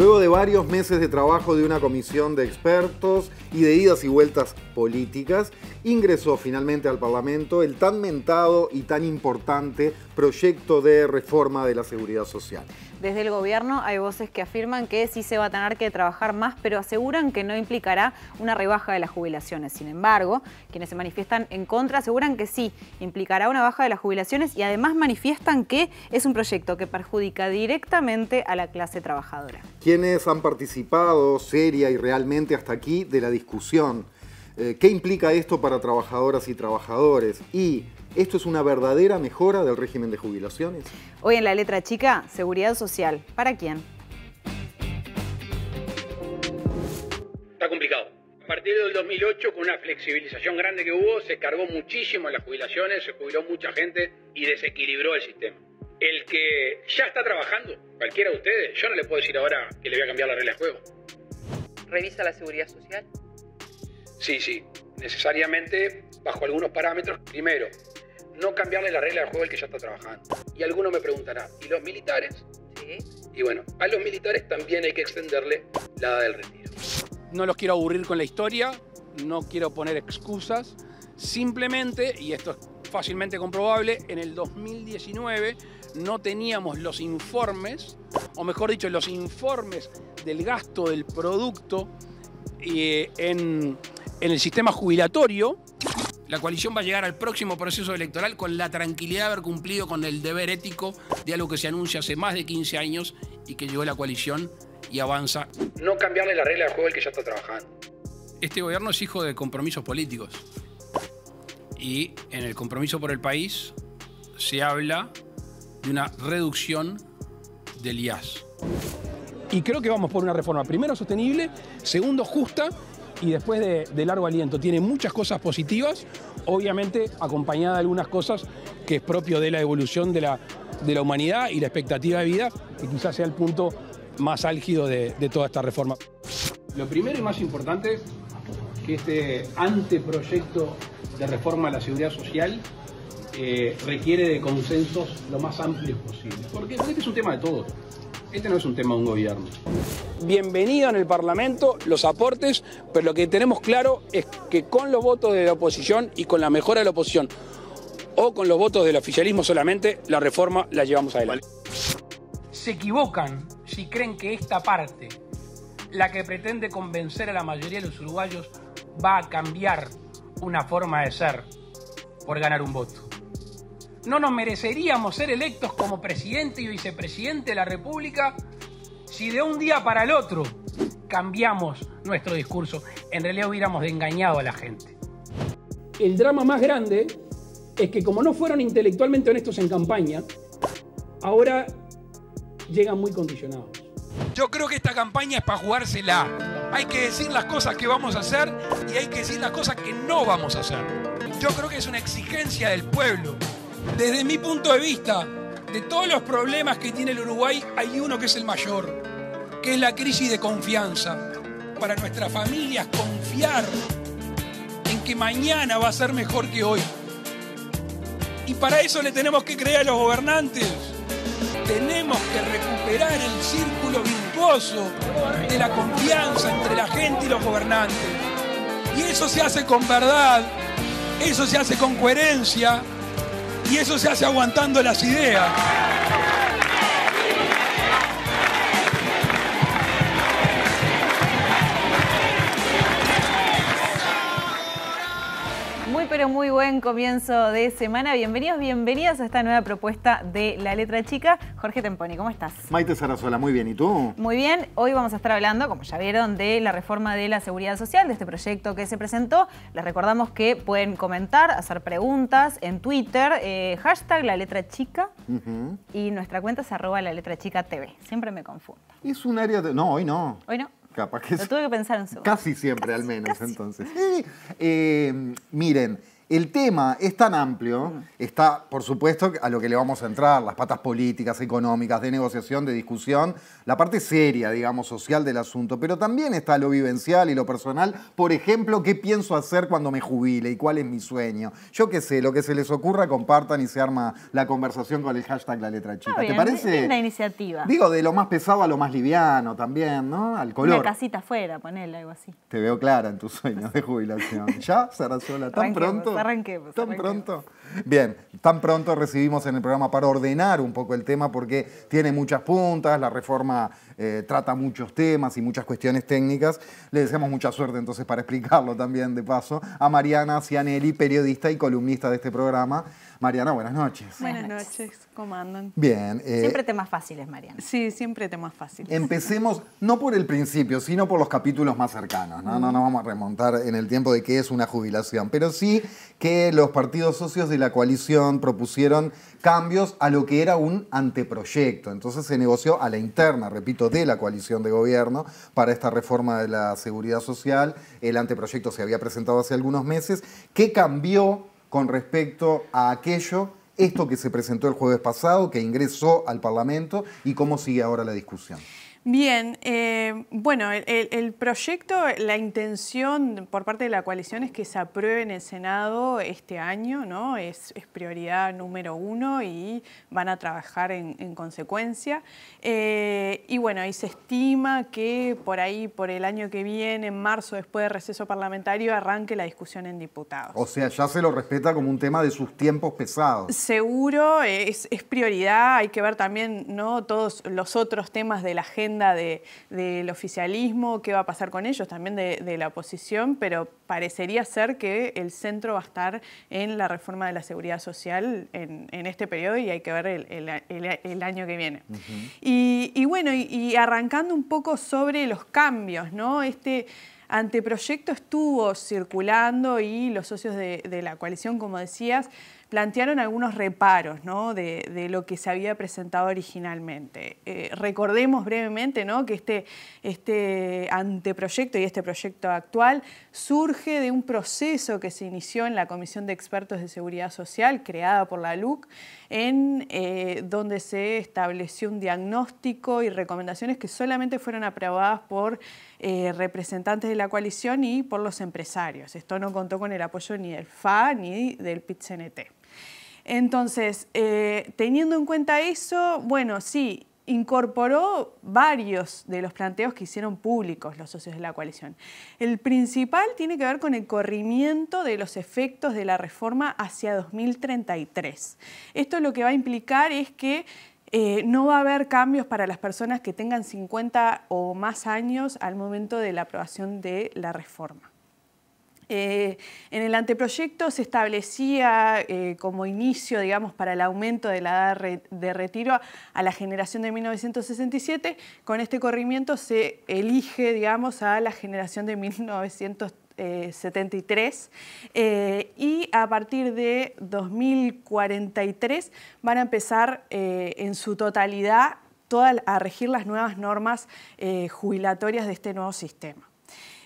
Luego de varios meses de trabajo de una comisión de expertos y de idas y vueltas políticas, ingresó finalmente al Parlamento el tan mentado y tan importante proyecto de reforma de la Seguridad Social. Desde el gobierno hay voces que afirman que sí se va a tener que trabajar más, pero aseguran que no implicará una rebaja de las jubilaciones. Sin embargo, quienes se manifiestan en contra aseguran que sí, implicará una baja de las jubilaciones y además manifiestan que es un proyecto que perjudica directamente a la clase trabajadora. Quienes han participado seria y realmente hasta aquí de la discusión. ¿Qué implica esto para trabajadoras y trabajadores? Y ¿esto es una verdadera mejora del régimen de jubilaciones? Hoy en La Letra Chica, seguridad social. ¿Para quién? Está complicado. A partir del 2008, con una flexibilización grande que hubo, se cargó muchísimo en las jubilaciones, se jubiló mucha gente y desequilibró el sistema. El que ya está trabajando, cualquiera de ustedes, yo no le puedo decir ahora que le voy a cambiar la regla de juego. ¿Revisa la seguridad social? Sí, necesariamente bajo algunos parámetros. Primero, no cambiarle la regla de juego al que ya está trabajando. Y alguno me preguntará, ¿y los militares? Sí. Y bueno, a los militares también hay que extenderle la edad del retiro. No los quiero aburrir con la historia, no quiero poner excusas, simplemente, y esto es fácilmente comprobable, en el 2019 no teníamos los informes, o mejor dicho, los informes del gasto del producto en el sistema jubilatorio. La coalición va a llegar al próximo proceso electoral con la tranquilidad de haber cumplido con el deber ético de algo que se anuncia hace más de 15 años y que llegó la coalición y avanza. No cambiarle la regla de juego al que ya está trabajando. Este gobierno es hijo de compromisos políticos y en el compromiso por el país se habla de una reducción del IAS. Y creo que vamos por una reforma, primero sostenible, segundo justa y después de largo aliento. Tiene muchas cosas positivas, obviamente acompañada de algunas cosas que es propio de la evolución de la humanidad y la expectativa de vida, que quizás sea el punto más álgido de toda esta reforma. Lo primero y más importante, que este anteproyecto de reforma a la seguridad social requiere de consensos lo más amplios posibles. Porque este es un tema de todos. Este no es un tema de un gobierno. Bienvenido en el Parlamento los aportes, pero lo que tenemos claro es que con los votos de la oposición y con la mejora de la oposición o con los votos del oficialismo solamente, la reforma la llevamos adelante. Se equivocan si creen que esta parte, la que pretende convencer a la mayoría de los uruguayos, va a cambiar una forma de ser por ganar un voto. No nos mereceríamos ser electos como presidente y vicepresidente de la República si de un día para el otro cambiamos nuestro discurso. En realidad hubiéramos engañado a la gente. El drama más grande es que como no fueron intelectualmente honestos en campaña, ahora llegan muy condicionados. Yo creo que esta campaña es para jugársela. Hay que decir las cosas que vamos a hacer y hay que decir las cosas que no vamos a hacer. Yo creo que es una exigencia del pueblo. Desde mi punto de vista, de todos los problemas que tiene el Uruguay, hay uno que es el mayor, que es la crisis de confianza. Para nuestras familias, confiar en que mañana va a ser mejor que hoy. Y para eso le tenemos que creer a los gobernantes. Tenemos que recuperar el círculo virtuoso de la confianza entre la gente y los gobernantes. Y eso se hace con verdad, eso se hace con coherencia y eso se hace aguantando las ideas. Pero muy buen comienzo de semana. Bienvenidos, bienvenidas a esta nueva propuesta de La Letra Chica. Jorge Temponi, ¿cómo estás? Maite Sarasola, muy bien. ¿Y tú? Muy bien. Hoy vamos a estar hablando, como ya vieron, de la reforma de la seguridad social, de este proyecto que se presentó. Les recordamos que pueden comentar, hacer preguntas en Twitter, hashtag La Letra Chica, y nuestra cuenta es @LaLetraChicaTV. Siempre me confundo. Es un área de... No, hoy no. Hoy no. Capaz que lo tuve que pensar un segundo. Casi siempre, al menos, entonces. Miren, El tema es tan amplio, está, por supuesto, a lo que le vamos a entrar, las patas políticas, económicas, de negociación, de discusión, la parte seria, digamos, social del asunto, pero también está lo vivencial y lo personal. Por ejemplo, ¿qué pienso hacer cuando me jubile y cuál es mi sueño? Yo qué sé, lo que se les ocurra, compartan y se arma la conversación con el hashtag La Letra Chica. Bien, ¿Te parece? linda iniciativa. Digo, de lo más pesado a lo más liviano también, ¿no? Al color. Una casita afuera, ponele algo así. Te veo clara en tus sueños de jubilación. ¿Ya, Sarasola? ¿Tan pronto? Arranquemos. ¿Tan pronto? Bien, tan pronto recibimos en el programa para ordenar un poco el tema porque tiene muchas puntas, la reforma trata muchos temas y muchas cuestiones técnicas. Le deseamos mucha suerte entonces para explicarlo también de paso a Mariana Cianelli, periodista y columnista de este programa. Mariana, buenas noches. Buenas noches, ¿cómo andan? Bien. Siempre temas fáciles, Mariana. Sí, siempre temas fáciles. Empecemos no por el principio, sino por los capítulos más cercanos. No nos vamos a remontar en el tiempo de qué es una jubilación, pero sí que los partidos socios de la coalición propusieron cambios a lo que era un anteproyecto. Entonces se negoció a la interna, repito, de la coalición de gobierno para esta reforma de la seguridad social. El anteproyecto se había presentado hace algunos meses. ¿Qué cambió con respecto a aquello, esto que se presentó el jueves pasado, que ingresó al Parlamento, y cómo sigue ahora la discusión? Bien, bueno, el proyecto, la intención por parte de la coalición es que se apruebe en el Senado este año, ¿no? Es prioridad número 1 y van a trabajar en consecuencia. Y bueno, ahí se estima que por ahí, por el año que viene, en marzo, después del receso parlamentario, arranque la discusión en diputados. O sea, ya se lo respeta como un tema de sus tiempos pesados. Seguro, es prioridad, hay que ver también, ¿no?, todos los otros temas de la agenda del oficialismo, qué va a pasar con ellos, también de la oposición, pero parecería ser que el centro va a estar en la reforma de la seguridad social en este periodo y hay que ver el año que viene. Y bueno, y arrancando un poco sobre los cambios, ¿no? Este anteproyecto estuvo circulando y los socios de la coalición, como decías, plantearon algunos reparos, ¿no?, de lo que se había presentado originalmente. Recordemos brevemente, ¿no?, que este anteproyecto y este proyecto actual surge de un proceso que se inició en la Comisión de Expertos de Seguridad Social, creada por la LUC, donde se estableció un diagnóstico y recomendaciones que solamente fueron aprobadas por representantes de la coalición y por los empresarios. Esto no contó con el apoyo ni del FA ni del PIT-CNT. Entonces, teniendo en cuenta eso, bueno, sí, incorporó varios de los planteos que hicieron públicos los socios de la coalición. El principal tiene que ver con el corrimiento de los efectos de la reforma hacia 2033. Esto lo que va a implicar es que no va a haber cambios para las personas que tengan 50 o más años al momento de la aprobación de la reforma. En el anteproyecto se establecía como inicio, digamos, para el aumento de la edad de retiro a la generación de 1967. Con este corrimiento se elige, digamos, a la generación de 1973 y a partir de 2043 van a empezar en su totalidad a regir las nuevas normas jubilatorias de este nuevo sistema.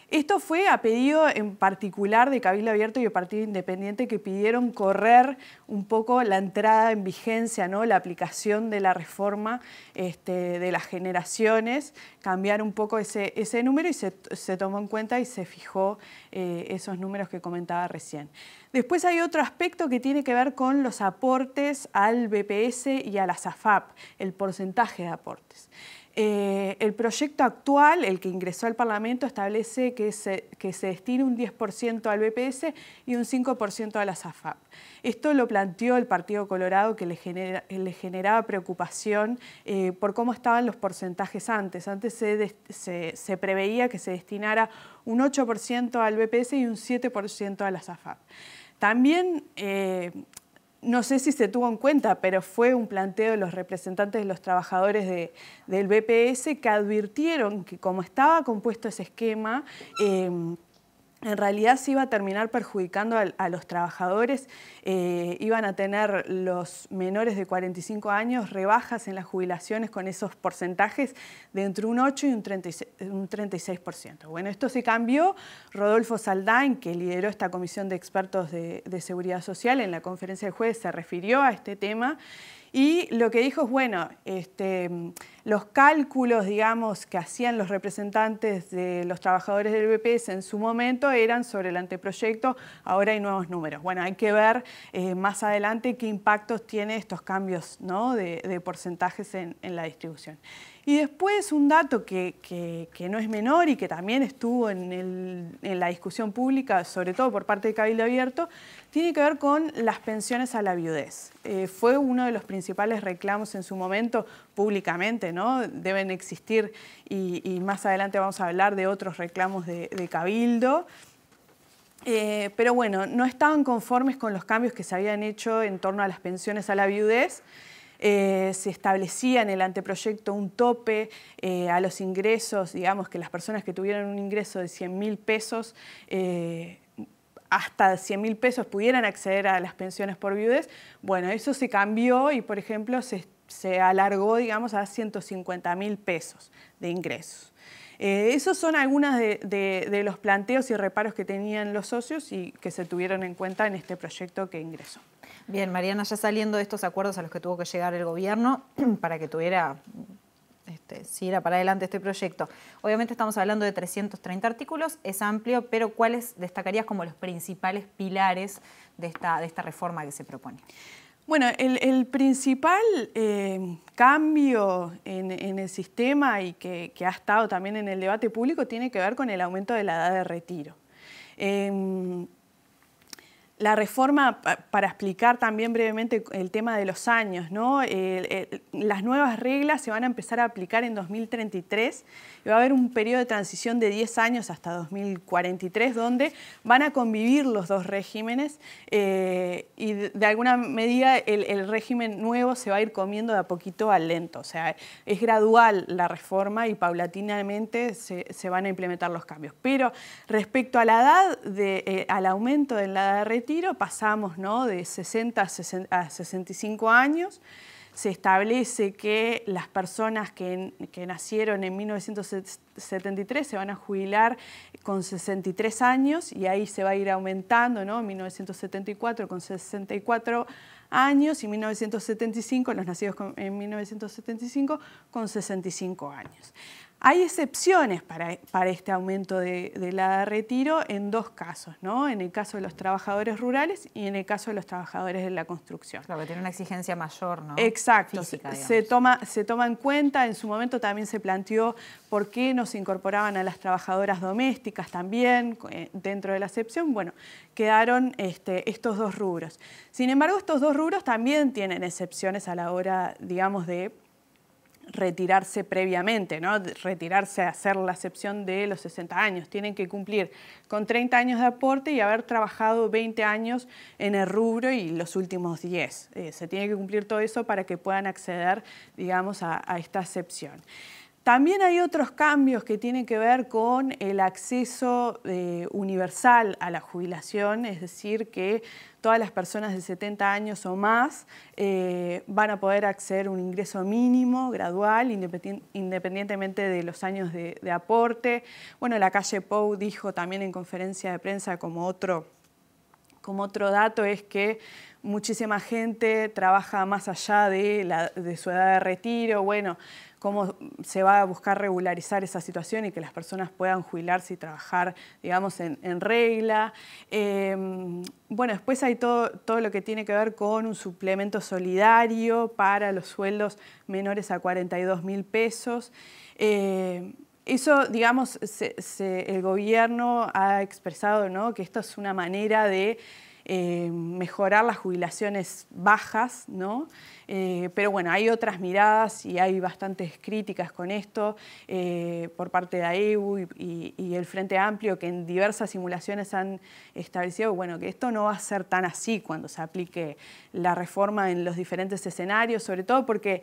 Esto fue a pedido en particular de Cabildo Abierto y el Partido Independiente, que pidieron correr un poco la entrada en vigencia, ¿no?, la aplicación de la reforma de las generaciones, cambiar un poco ese número y se tomó en cuenta y se fijó esos números que comentaba recién. Después hay otro aspecto que tiene que ver con los aportes al BPS y a las AFAP, el porcentaje de aportes. El proyecto actual, el que ingresó al Parlamento, establece que se destine un 10% al BPS y un 5% a las AFAP. Esto lo planteó el Partido Colorado, que le generaba preocupación por cómo estaban los porcentajes antes. Antes se preveía que se destinara un 8% al BPS y un 7% a las AFAP. También no sé si se tuvo en cuenta, pero fue un planteo de los representantes de los trabajadores del BPS que advirtieron que como estaba compuesto ese esquema, en realidad se iba a terminar perjudicando a los trabajadores, iban a tener los menores de 45 años rebajas en las jubilaciones con esos porcentajes de entre un 8 y un 36%. Bueno, esto se cambió. Rodolfo Saldain, que lideró esta comisión de expertos de seguridad social, en la conferencia del jueves se refirió a este tema. Y lo que dijo es, bueno, los cálculos, digamos, que hacían los representantes de los trabajadores del BPS en su momento eran sobre el anteproyecto, ahora hay nuevos números. Bueno, hay que ver más adelante qué impactos tiene estos cambios, ¿no?, de porcentajes en la distribución. Y después un dato que no es menor y que también estuvo en la discusión pública, sobre todo por parte de Cabildo Abierto, tiene que ver con las pensiones a la viudez. Fue uno de los principales reclamos en su momento públicamente, ¿no? Deben existir y más adelante vamos a hablar de otros reclamos de Cabildo. Pero bueno, no estaban conformes con los cambios que se habían hecho en torno a las pensiones a la viudez. Se establecía en el anteproyecto un tope a los ingresos, digamos que las personas que tuvieran un ingreso de 100.000 pesos, hasta 100.000 pesos pudieran acceder a las pensiones por viudez. Bueno, eso se cambió y, por ejemplo, se alargó, digamos, a 150.000 pesos de ingresos. Esos son algunos de los planteos y reparos que tenían los socios y que se tuvieron en cuenta en este proyecto que ingresó. Bien, Mariana, ya saliendo de estos acuerdos a los que tuvo que llegar el gobierno para que siguiera para adelante este proyecto. Obviamente estamos hablando de 330 artículos, es amplio, pero ¿cuáles destacarías como los principales pilares de esta reforma que se propone? Bueno, el principal cambio en el sistema y que ha estado también en el debate público tiene que ver con el aumento de la edad de retiro. La reforma, para explicar también brevemente el tema de los años, ¿no? Las nuevas reglas se van a empezar a aplicar en 2033 y va a haber un periodo de transición de 10 años hasta 2043 donde van a convivir los dos regímenes y de alguna medida el régimen nuevo se va a ir comiendo de a poquito al lento. O sea, es gradual la reforma y paulatinamente se van a implementar los cambios. Pero respecto a la edad, al aumento de la edad de retiro, pasamos, ¿no?, de 60 a 65 años. Se establece que las personas que nacieron en 1973 se van a jubilar con 63 años y ahí se va a ir aumentando, ¿no? En 1974 con 64 años y 1975, los nacidos en 1975, con 65 años. Hay excepciones para este aumento de la edad de retiro en dos casos, ¿no? En el caso de los trabajadores rurales y en el caso de los trabajadores de la construcción. Claro, que tiene una exigencia mayor, ¿no? Exacto, física, se toma en cuenta. En su momento también se planteó por qué no se incorporaban a las trabajadoras domésticas también dentro de la excepción. Bueno, quedaron estos dos rubros. Sin embargo, estos dos rubros también tienen excepciones a la hora, digamos, de retirarse previamente, ¿no? Retirarse a hacer la excepción de los 60 años. Tienen que cumplir con 30 años de aporte y haber trabajado 20 años en el rubro y los últimos 10. Se tiene que cumplir todo eso para que puedan acceder, digamos, a esta excepción. También hay otros cambios que tienen que ver con el acceso universal a la jubilación, es decir, que todas las personas de 70 años o más van a poder acceder a un ingreso mínimo, gradual, independientemente de los años de aporte. Bueno, la calle Pou dijo también en conferencia de prensa como otro dato es que muchísima gente trabaja más allá de su edad de retiro. Bueno, cómo se va a buscar regularizar esa situación y que las personas puedan jubilarse y trabajar, digamos, en regla. Bueno, después hay todo lo que tiene que ver con un suplemento solidario para los sueldos menores a 42.000 pesos. Eso, digamos, el gobierno ha expresado, ¿no?, que esto es una manera de mejorar las jubilaciones bajas, ¿no? Pero bueno, hay otras miradas y hay bastantes críticas con esto por parte de AEU y el Frente Amplio, que en diversas simulaciones han establecido, bueno, que esto no va a ser tan así cuando se aplique la reforma en los diferentes escenarios, sobre todo porque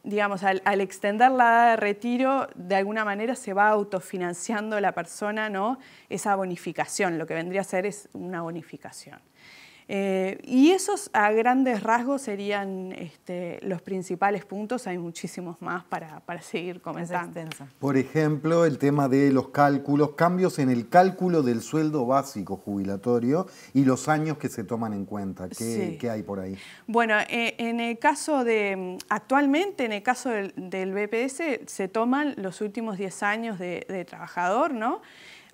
digamos, al extender la edad de retiro, de alguna manera se va autofinanciando la persona, ¿no? Esa bonificación, lo que vendría a ser es una bonificación. Y esos a grandes rasgos serían los principales puntos. Hay muchísimos más para seguir comentando. Por ejemplo, el tema de los cálculos, cambios en el cálculo del sueldo básico jubilatorio y los años que se toman en cuenta. ¿Qué hay por ahí? Bueno, en el caso actualmente en el caso del BPS se toman los últimos 10 años de trabajador, ¿no?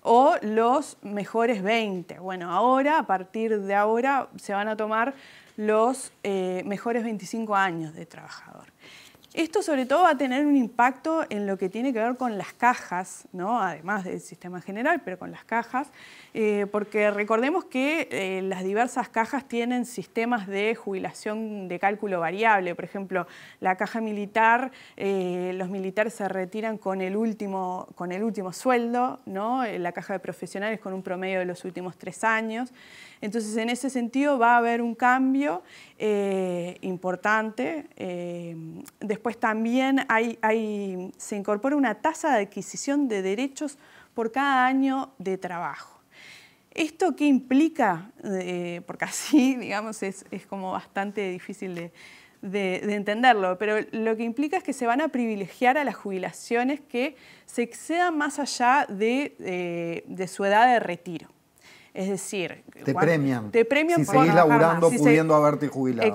O los mejores 20. Bueno, ahora, a partir de ahora, se van a tomar los mejores 25 años de trabajador. Esto sobre todo va a tener un impacto en lo que tiene que ver con las cajas, ¿no? Además del sistema general, pero con las cajas, porque recordemos que las diversas cajas tienen sistemas de jubilación de cálculo variable. Por ejemplo, la caja militar, los militares se retiran con el último sueldo, ¿no? La caja de profesionales con un promedio de los últimos 3 años. Entonces, en ese sentido va a haber un cambio importante. Después también se incorpora una tasa de adquisición de derechos por cada año de trabajo. ¿Esto qué implica? Porque así, digamos, es como bastante difícil de entenderlo, pero lo que implica es que se van a privilegiar a las jubilaciones que se excedan más allá de su edad de retiro. Es decir, te premian si por seguís laburando, más, pudiendo haberte jubilado.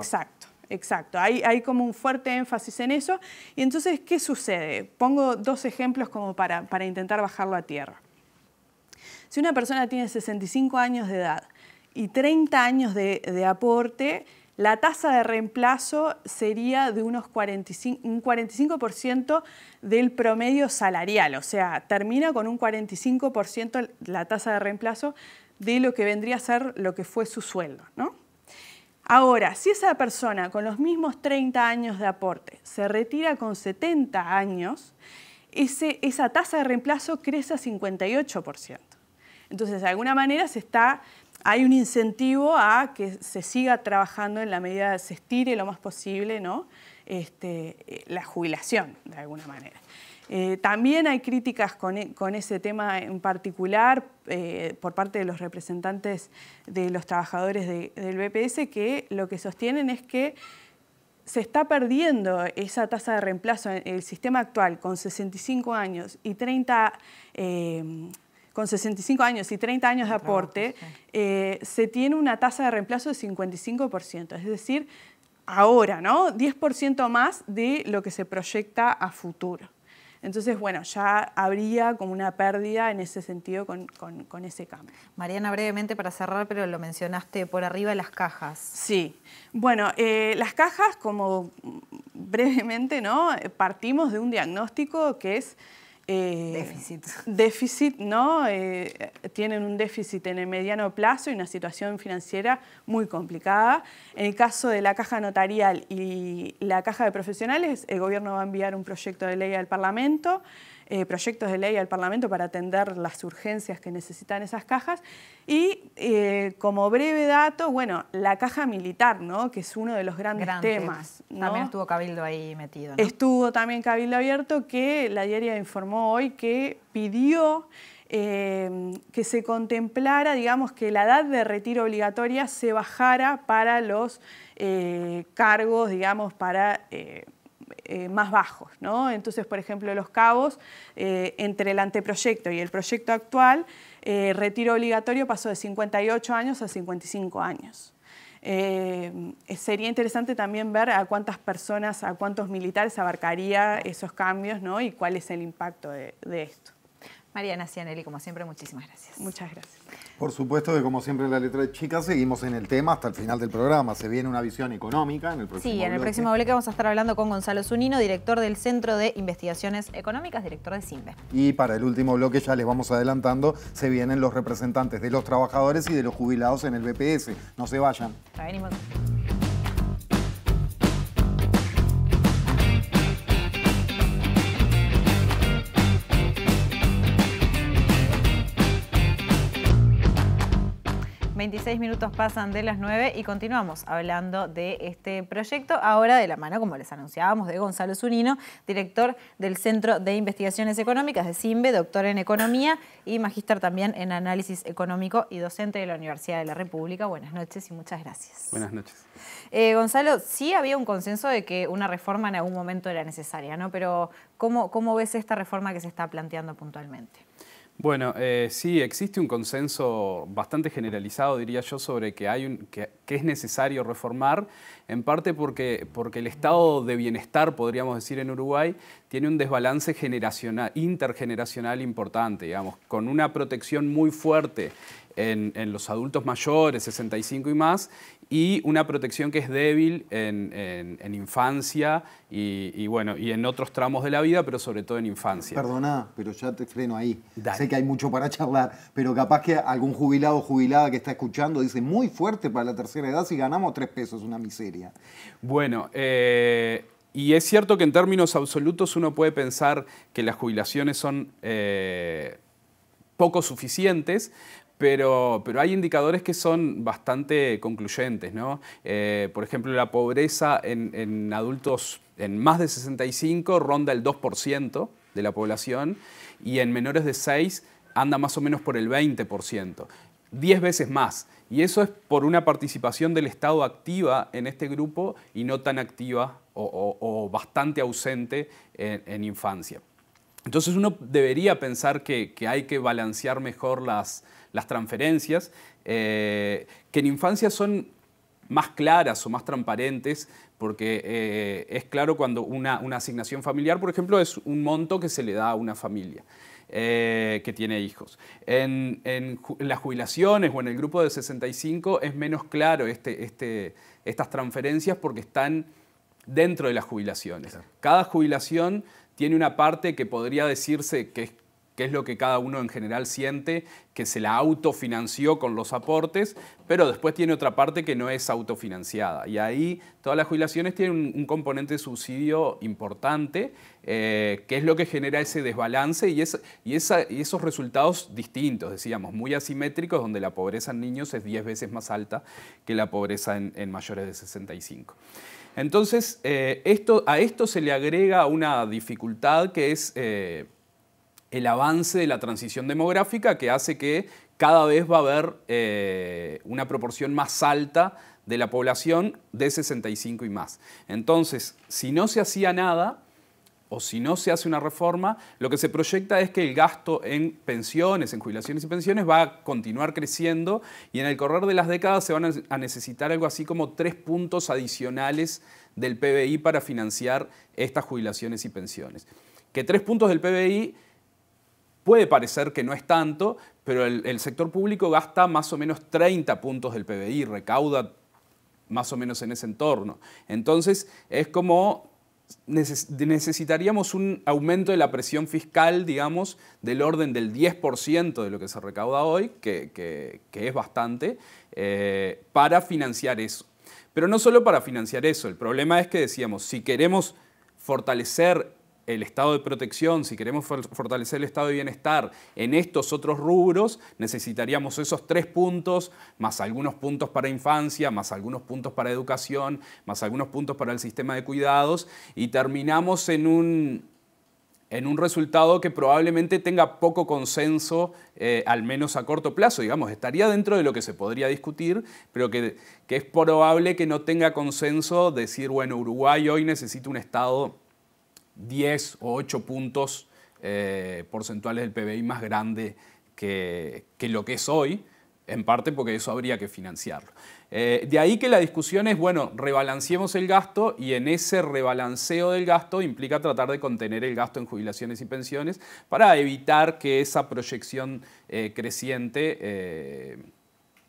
Exacto. Hay como un fuerte énfasis en eso. Y entonces, ¿qué sucede? Pongo 2 ejemplos como para intentar bajarlo a tierra. Si una persona tiene 65 años de edad y 30 años de aporte, la tasa de reemplazo sería de un 45% del promedio salarial. O sea, termina con un 45% la tasa de reemplazo de lo que vendría a ser lo que fue su sueldo, ¿no? Ahora, si esa persona con los mismos 30 años de aporte se retira con 70 años, esa tasa de reemplazo crece a 58%. Entonces, de alguna manera hay un incentivo a que se siga trabajando en la medida que se estire lo más posible, ¿no? La jubilación, de alguna manera. También hay críticas con ese tema en particular por parte de los representantes de los trabajadores del BPS, que lo que sostienen es que se está perdiendo esa tasa de reemplazo en el sistema actual con 65 años y 30 años de aporte. Se tiene una tasa de reemplazo de 55%, es decir, ahora, ¿no? 10% más de lo que se proyecta a futuro. Entonces, bueno, ya habría como una pérdida en ese sentido con ese cambio. Mariana, brevemente para cerrar, pero lo mencionaste por arriba, las cajas. Sí. Bueno, las cajas, como brevemente, ¿no? Partimos de un diagnóstico que es déficit, ¿no? Tienen un déficit en el mediano plazo y una situación financiera muy complicada. En el caso de la caja notarial y la caja de profesionales, el gobierno va a enviar un proyecto de ley al Parlamento, proyectos de ley al Parlamento para atender las urgencias que necesitan esas cajas. Y como breve dato, bueno, la caja militar, ¿no? Que es uno de los grandes temas, ¿no? También estuvo Cabildo ahí metido, ¿no? Estuvo también Cabildo Abierto, que la diaria informó hoy que pidió que se contemplara, digamos, que la edad de retiro obligatoria se bajara para los cargos, digamos, para más bajos, ¿no? Entonces, por ejemplo, los cabos, entre el anteproyecto y el proyecto actual, retiro obligatorio pasó de 58 años a 55 años. Sería interesante también ver a cuántas personas, a cuántos militares abarcaría esos cambios, ¿no? Y cuál es el impacto de esto. Mariana Cianelli, como siempre, muchísimas gracias. Muchas gracias. Por supuesto que, como siempre en La Letra Chica, seguimos en el tema hasta el final del programa. Se viene una visión económica en el próximo bloque. Sí, en el próximo bloque vamos a estar hablando con Gonzalo Zunino, director del Centro de Investigaciones Económicas, director de CIMBE. Y para el último bloque, ya les vamos adelantando, se vienen los representantes de los trabajadores y de los jubilados en el BPS. No se vayan. Ya venimos. 26 minutos pasan de las 9 y continuamos hablando de este proyecto, ahora de la mano, como les anunciábamos, de Gonzalo Zunino, director del Centro de Investigaciones Económicas de CIMBE, doctor en Economía y magíster también en Análisis Económico y docente de la Universidad de la República. Buenas noches y muchas gracias. Buenas noches. Gonzalo, sí había un consenso de que una reforma en algún momento era necesaria, ¿no? Pero ¿cómo ves esta reforma que se está planteando puntualmente? Bueno, sí, existe un consenso bastante generalizado, diría yo, sobre que es necesario reformar, en parte porque el estado de bienestar, podríamos decir, en Uruguay, tiene un desbalance intergeneracional importante, digamos, con una protección muy fuerte en los adultos mayores, 65 y más, y una protección que es débil en infancia y en otros tramos de la vida, pero sobre todo en infancia. Perdona, pero ya te freno ahí. Dale. Sé que hay mucho para charlar, pero capaz que algún jubilado o jubilada que está escuchando dice muy fuerte para la tercera edad si ganamos 3 pesos, una miseria. Bueno, y es cierto que en términos absolutos uno puede pensar que las jubilaciones son poco suficientes, pero hay indicadores que son bastante concluyentes, ¿no? Por ejemplo, la pobreza en adultos en más de 65 ronda el 2% de la población y en menores de 6 anda más o menos por el 20%, 10 veces más. Y eso es por una participación del Estado activa en este grupo y no tan activa o bastante ausente en infancia. Entonces uno debería pensar que hay que balancear mejor las transferencias, que en infancia son más claras o más transparentes, porque es claro cuando una asignación familiar, por ejemplo, es un monto que se le da a una familia que tiene hijos. En las jubilaciones o en el grupo de 65 es menos claro estas transferencias porque están dentro de las jubilaciones. Cada jubilación tiene una parte que podría decirse que es lo que cada uno en general siente, que se la autofinanció con los aportes, pero después tiene otra parte que no es autofinanciada. Y ahí todas las jubilaciones tienen un componente de subsidio importante, que es lo que genera ese desbalance y esos resultados distintos, decíamos, muy asimétricos, donde la pobreza en niños es 10 veces más alta que la pobreza en mayores de 65. Entonces, a esto se le agrega una dificultad que es el avance de la transición demográfica, que hace que cada vez va a haber una proporción más alta de la población de 65 y más. Entonces, si no se hacía nada o si no se hace una reforma, lo que se proyecta es que el gasto en pensiones, en jubilaciones y pensiones va a continuar creciendo y en el correr de las décadas se van a necesitar algo así como 3 puntos adicionales del PBI para financiar estas jubilaciones y pensiones. Que 3 puntos del PBI puede parecer que no es tanto, pero el sector público gasta más o menos 30 puntos del PBI, recauda más o menos en ese entorno. Entonces, es como necesitaríamos un aumento de la presión fiscal, digamos, del orden del 10% de lo que se recauda hoy, que es bastante, para financiar eso. Pero no solo para financiar eso, el problema es que decíamos, si queremos fortalecer el estado de protección, si queremos fortalecer el estado de bienestar en estos otros rubros, necesitaríamos esos 3 puntos, más algunos puntos para infancia, más algunos puntos para educación, más algunos puntos para el sistema de cuidados, y terminamos en un resultado que probablemente tenga poco consenso, al menos a corto plazo, digamos, estaría dentro de lo que se podría discutir, pero que es probable que no tenga consenso decir, bueno, Uruguay hoy necesita un estado 10 o 8 puntos porcentuales del PBI más grande que lo que es hoy, en parte porque eso habría que financiarlo. De ahí que la discusión es, bueno, rebalanceemos el gasto y en ese rebalanceo del gasto implica tratar de contener el gasto en jubilaciones y pensiones para evitar que esa proyección creciente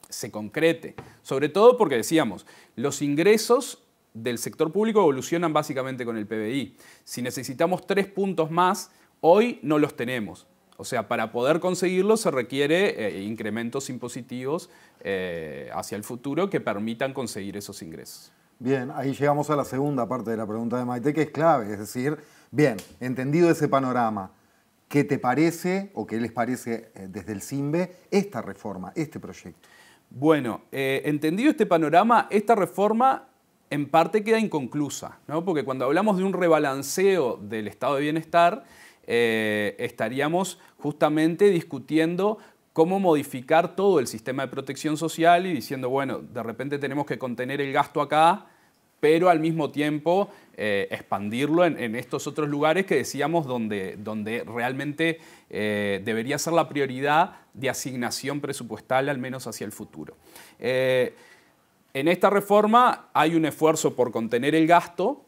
se concrete. Sobre todo porque decíamos, los ingresos del sector público evolucionan básicamente con el PBI. Si necesitamos 3 puntos más, hoy no los tenemos. O sea, para poder conseguirlo se requiere incrementos impositivos hacia el futuro que permitan conseguir esos ingresos. Bien, ahí llegamos a la segunda parte de la pregunta de Maite, que es clave. Es decir, bien, entendido ese panorama, ¿qué te parece o qué les parece desde el CIMBE esta reforma, este proyecto? Bueno, entendido este panorama, esta reforma en parte queda inconclusa, ¿no? Porque cuando hablamos de un rebalanceo del estado de bienestar, estaríamos justamente discutiendo cómo modificar todo el sistema de protección social y diciendo, bueno, de repente tenemos que contener el gasto acá, pero al mismo tiempo expandirlo en estos otros lugares que decíamos donde realmente debería ser la prioridad de asignación presupuestal, al menos hacia el futuro. En esta reforma hay un esfuerzo por contener el gasto,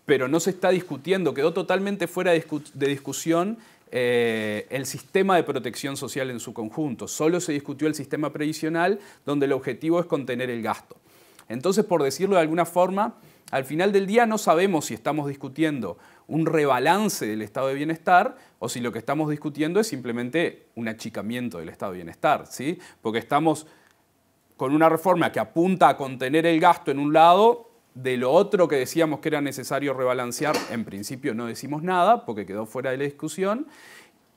pero no se está discutiendo, quedó totalmente fuera de discusión el sistema de protección social en su conjunto. Solo se discutió el sistema previsional, donde el objetivo es contener el gasto. Entonces, por decirlo de alguna forma, al final del día no sabemos si estamos discutiendo un rebalance del estado de bienestar o si lo que estamos discutiendo es simplemente un achicamiento del estado de bienestar, ¿sí? Porque estamos con una reforma que apunta a contener el gasto en un lado, de lo otro que decíamos que era necesario rebalancear, en principio no decimos nada porque quedó fuera de la discusión,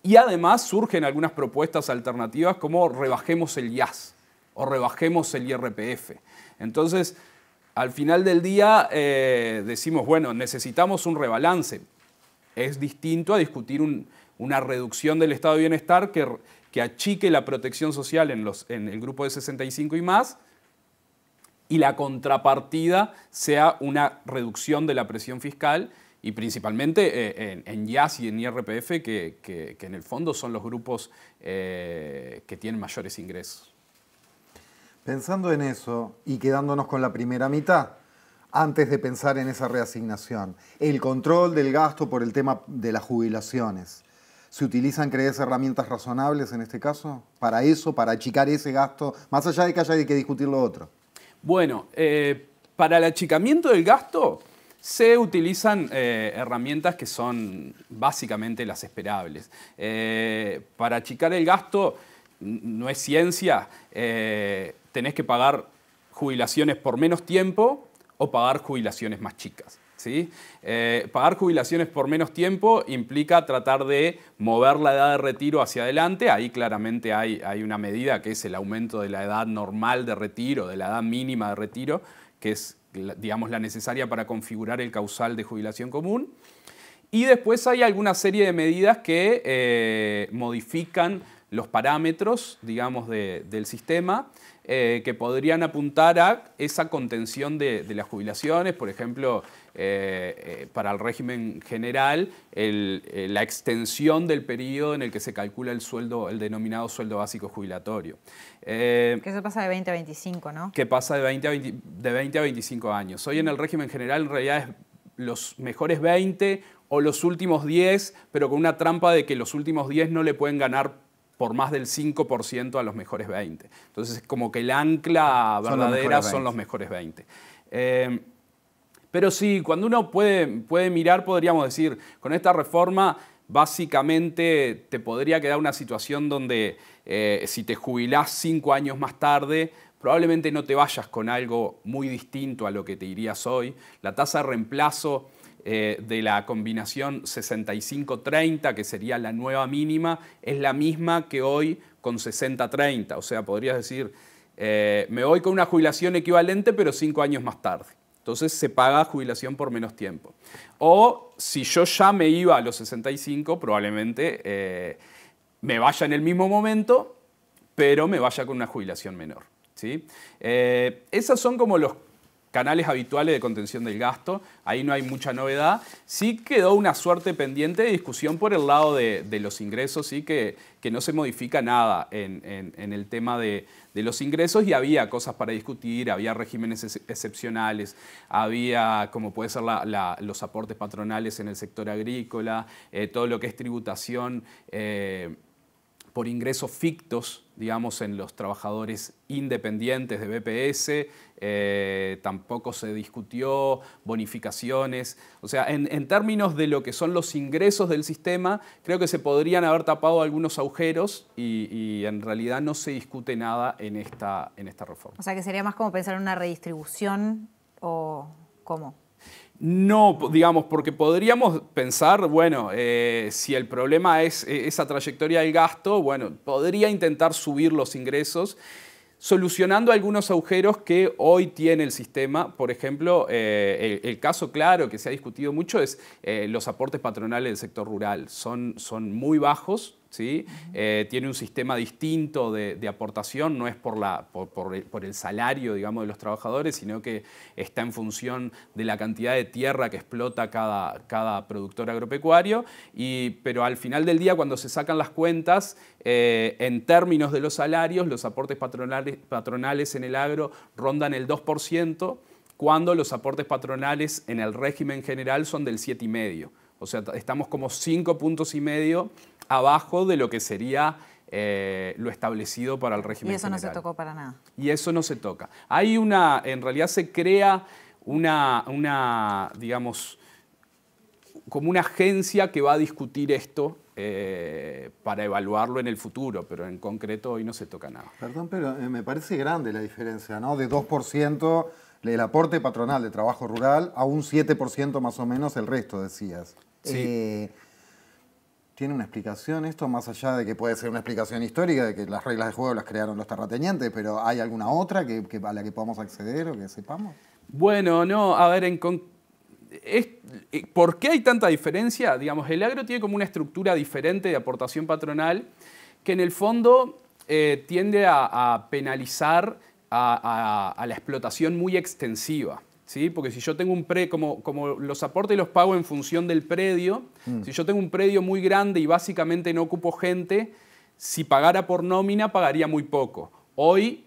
y además surgen algunas propuestas alternativas como rebajemos el IAS o rebajemos el IRPF. Entonces, al final del día decimos, bueno, necesitamos un rebalance. Es distinto a discutir una reducción del estado de bienestar que achique la protección social en el grupo de 65 y más, y la contrapartida sea una reducción de la presión fiscal y principalmente en IAS y en IRPF, que en el fondo son los grupos que tienen mayores ingresos. Pensando en eso y quedándonos con la primera mitad, antes de pensar en esa reasignación, el control del gasto por el tema de las jubilaciones, ¿se utilizan, crees, herramientas razonables en este caso? Para eso, para achicar ese gasto, más allá de que haya que discutir lo otro. Bueno, para el achicamiento del gasto se utilizan herramientas que son básicamente las esperables. Para achicar el gasto no es ciencia, tenés que pagar jubilaciones por menos tiempo o pagar jubilaciones más chicas, ¿sí? Pagar jubilaciones por menos tiempo implica tratar de mover la edad de retiro hacia adelante. Ahí claramente hay una medida que es el aumento de la edad normal de retiro, de la edad mínima de retiro, que es, digamos, la necesaria para configurar el causal de jubilación común. Y después hay alguna serie de medidas que modifican los parámetros, digamos, del sistema, que podrían apuntar a esa contención de las jubilaciones. Por ejemplo, para el régimen general, la extensión del periodo en el que se calcula el denominado sueldo básico jubilatorio. Que eso pasa de 20 a 25, ¿no? Que pasa de 20 a 25 años. Hoy en el régimen general en realidad es los mejores 20 o los últimos 10, pero con una trampa de que los últimos 10 no le pueden ganar por más del 5% a los mejores 20. Entonces, como que el ancla verdadera son los mejores 20. Pero sí, cuando uno puede mirar, podríamos decir, con esta reforma, básicamente te podría quedar una situación donde si te jubilás 5 años más tarde, probablemente no te vayas con algo muy distinto a lo que te irías hoy. La tasa de reemplazo de la combinación 65-30, que sería la nueva mínima, es la misma que hoy con 60-30. O sea, podrías decir, me voy con una jubilación equivalente, pero 5 años más tarde. Entonces se paga jubilación por menos tiempo. O si yo ya me iba a los 65, probablemente me vaya en el mismo momento, pero me vaya con una jubilación menor, ¿sí? Esos son como los canales habituales de contención del gasto. Ahí no hay mucha novedad. Sí quedó una suerte pendiente de discusión por el lado de los ingresos, sí, que no se modifica nada en el tema de los ingresos, y había cosas para discutir, había regímenes excepcionales, había, como puede ser los aportes patronales en el sector agrícola, todo lo que es tributación por ingresos fictos, digamos, en los trabajadores independientes de BPS, tampoco se discutió, bonificaciones. O sea, en términos de lo que son los ingresos del sistema, creo que se podrían haber tapado algunos agujeros y en realidad no se discute nada en esta reforma. O sea, que sería más como pensar en una redistribución o cómo. No, digamos, porque podríamos pensar, bueno, si el problema es esa trayectoria del gasto, bueno, podría intentar subir los ingresos. solucionando algunos agujeros que hoy tiene el sistema. Por ejemplo, el caso claro que se ha discutido mucho es los aportes patronales del sector rural. Son muy bajos, ¿sí? Tiene un sistema distinto de aportación, no es por el salario, digamos, de los trabajadores, sino que está en función de la cantidad de tierra que explota cada productor agropecuario. Pero al final del día, cuando se sacan las cuentas, en términos de los salarios, los aportes patronales en el agro rondan el 2%, cuando los aportes patronales en el régimen general son del 7,5%. O sea, estamos como 5,5 puntos abajo de lo que sería lo establecido para el régimen general. Y eso no se tocó para nada. Y eso no se toca. En realidad se crea digamos, como una agencia que va a discutir esto para evaluarlo en el futuro, pero en concreto hoy no se toca nada. Perdón, pero me parece grande la diferencia, ¿no? De 2% el aporte patronal de trabajo rural a un 7% más o menos el resto, decías. Sí. ¿Tiene una explicación esto, más allá de que puede ser una explicación histórica, de que las reglas de juego las crearon los terratenientes, pero hay alguna otra a la que podamos acceder o que sepamos? Bueno, no, a ver, ¿por qué hay tanta diferencia? Digamos, el agro tiene como una estructura diferente de aportación patronal que en el fondo tiende a penalizar a la explotación muy extensiva. ¿Sí? Porque si yo tengo como los aportes los pago en función del predio, si yo tengo un predio muy grande y básicamente no ocupo gente, si pagara por nómina pagaría muy poco. Hoy,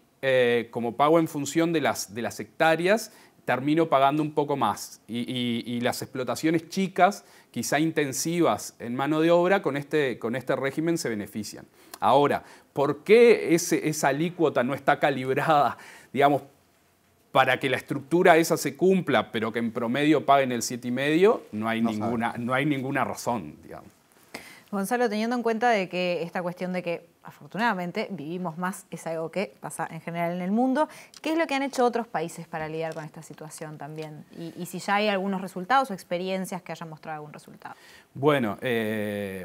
como pago en función de las hectáreas, termino pagando un poco más. Y las explotaciones chicas, quizá intensivas en mano de obra, con este régimen se benefician. Ahora, ¿por qué esa alícuota no está calibrada, digamos, para que la estructura esa se cumpla, pero que en promedio paguen el 7,5%? No hay ninguna razón, digamos. Gonzalo, teniendo en cuenta de que esta cuestión de que afortunadamente vivimos más es algo que pasa en general en el mundo, ¿qué es lo que han hecho otros países para lidiar con esta situación también? Y si ya hay algunos resultados o experiencias que hayan mostrado algún resultado. Bueno,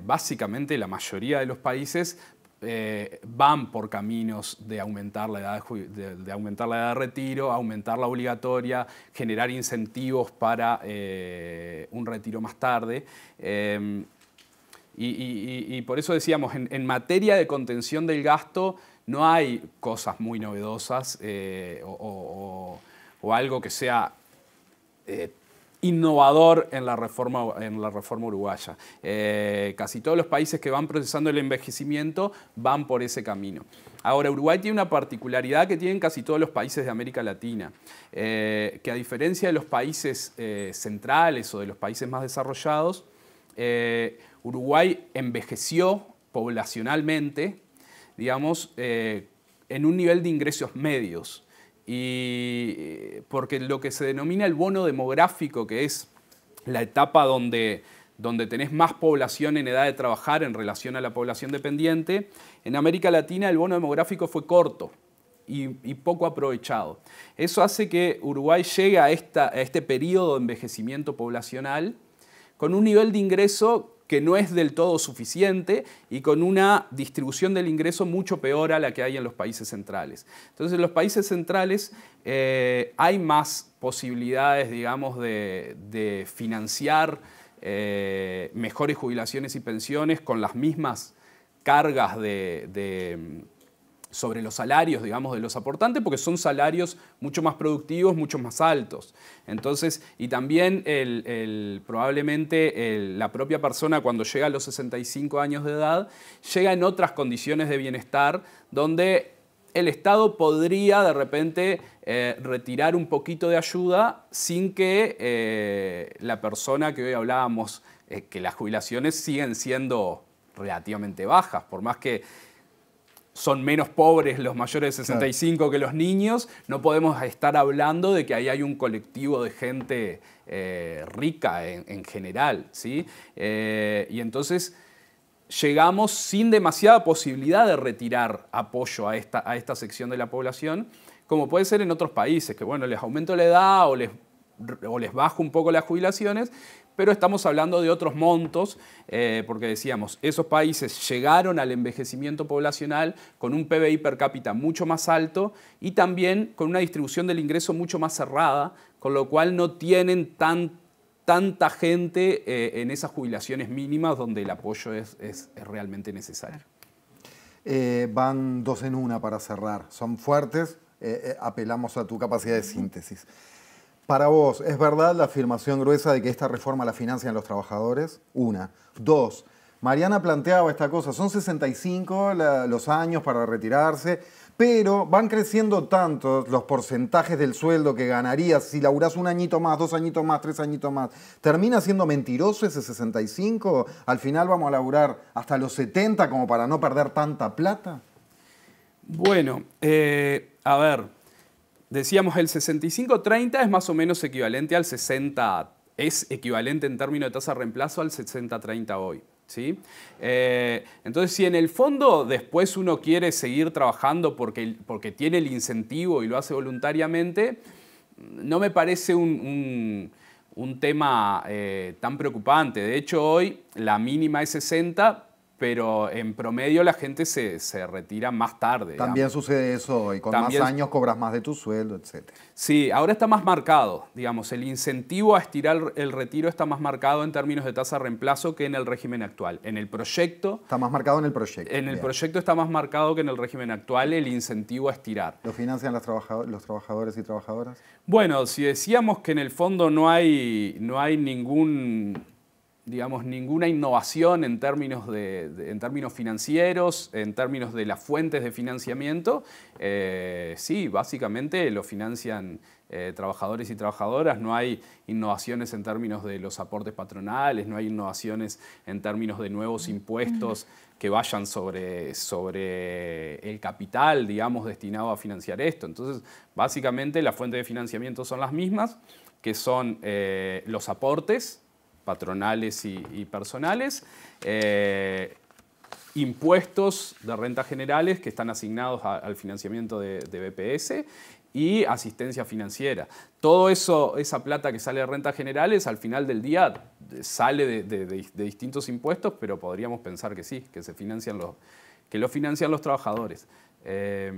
básicamente la mayoría de los países van por caminos de aumentar la edad de retiro, aumentar la obligatoria, generar incentivos para un retiro más tarde. Y por eso decíamos, en materia de contención del gasto no hay cosas muy novedosas o algo que sea innovador en la reforma uruguaya. Casi todos los países que van procesando el envejecimiento van por ese camino. Ahora, Uruguay tiene una particularidad que tienen casi todos los países de América Latina, que a diferencia de los países centrales o de los países más desarrollados, Uruguay envejeció poblacionalmente, digamos, en un nivel de ingresos medios. Y porque lo que se denomina el bono demográfico, que es la etapa donde tenés más población en edad de trabajar en relación a la población dependiente, en América Latina el bono demográfico fue corto y poco aprovechado. Eso hace que Uruguay llegue a este periodo de envejecimiento poblacional con un nivel de ingreso que no es del todo suficiente y con una distribución del ingreso mucho peor a la que hay en los países centrales. Entonces, en los países centrales hay más posibilidades, digamos, de financiar mejores jubilaciones y pensiones con las mismas cargas sobre los salarios, digamos, de los aportantes, porque son salarios mucho más productivos, mucho más altos. Entonces, y también probablemente la propia persona cuando llega a los 65 años de edad, llega en otras condiciones de bienestar donde el Estado podría de repente retirar un poquito de ayuda sin que la persona que hoy hablábamos, que las jubilaciones siguen siendo relativamente bajas, por más que son menos pobres los mayores de 65 claro, que los niños, no podemos estar hablando de que ahí hay un colectivo de gente rica en general, ¿sí? Y entonces llegamos sin demasiada posibilidad de retirar apoyo a esta sección de la población, como puede ser en otros países, que bueno, les aumento la edad o les o les bajo un poco las jubilaciones, pero estamos hablando de otros montos, porque decíamos, esos países llegaron al envejecimiento poblacional con un PBI per cápita mucho más alto y también con una distribución del ingreso mucho más cerrada, con lo cual no tienen tanta gente en esas jubilaciones mínimas donde el apoyo es realmente necesario. Van dos en una para cerrar. Son fuertes, apelamos a tu capacidad de síntesis. Para vos, ¿es verdad la afirmación gruesa de que esta reforma la financian los trabajadores? Una. Dos, Mariana planteaba esta cosa, son 65 los años para retirarse, pero van creciendo tanto los porcentajes del sueldo que ganarías si laburás un añito más, 2 añitos más, 3 añitos más. ¿Termina siendo mentiroso ese 65? ¿Al final vamos a laburar hasta los 70 como para no perder tanta plata? Bueno, a ver. Decíamos, el 65-30 es más o menos equivalente al 60, es equivalente en términos de tasa de reemplazo al 60-30 hoy, ¿sí? Entonces, si en el fondo después uno quiere seguir trabajando porque tiene el incentivo y lo hace voluntariamente, no me parece un tema tan preocupante. De hecho, hoy la mínima es 60, pero en promedio la gente se retira más tarde. También digamos. Sucede eso hoy, con más años cobras más de tu sueldo, etc. Sí, ahora está más marcado, digamos, el incentivo a estirar el retiro está más marcado en términos de tasa de reemplazo que en el régimen actual. En el proyecto... Está más marcado en el proyecto. En el proyecto está más marcado que en el régimen actual el incentivo a estirar. ¿Lo financian los trabajadores y trabajadoras? Bueno, si decíamos que en el fondo no hay ninguna innovación en términos financieros, en términos de las fuentes de financiamiento, sí, básicamente lo financian trabajadores y trabajadoras. No hay innovaciones en términos de los aportes patronales, no hay innovaciones en términos de nuevos impuestos que vayan sobre el capital, digamos, destinado a financiar esto. Entonces, básicamente las fuentes de financiamiento son las mismas, que son los aportes patronales y personales, impuestos de rentas generales que están asignados al financiamiento de BPS y asistencia financiera. Todo eso, esa plata que sale de rentas generales, al final del día sale de distintos impuestos, pero podríamos pensar que sí, que lo financian los trabajadores. Es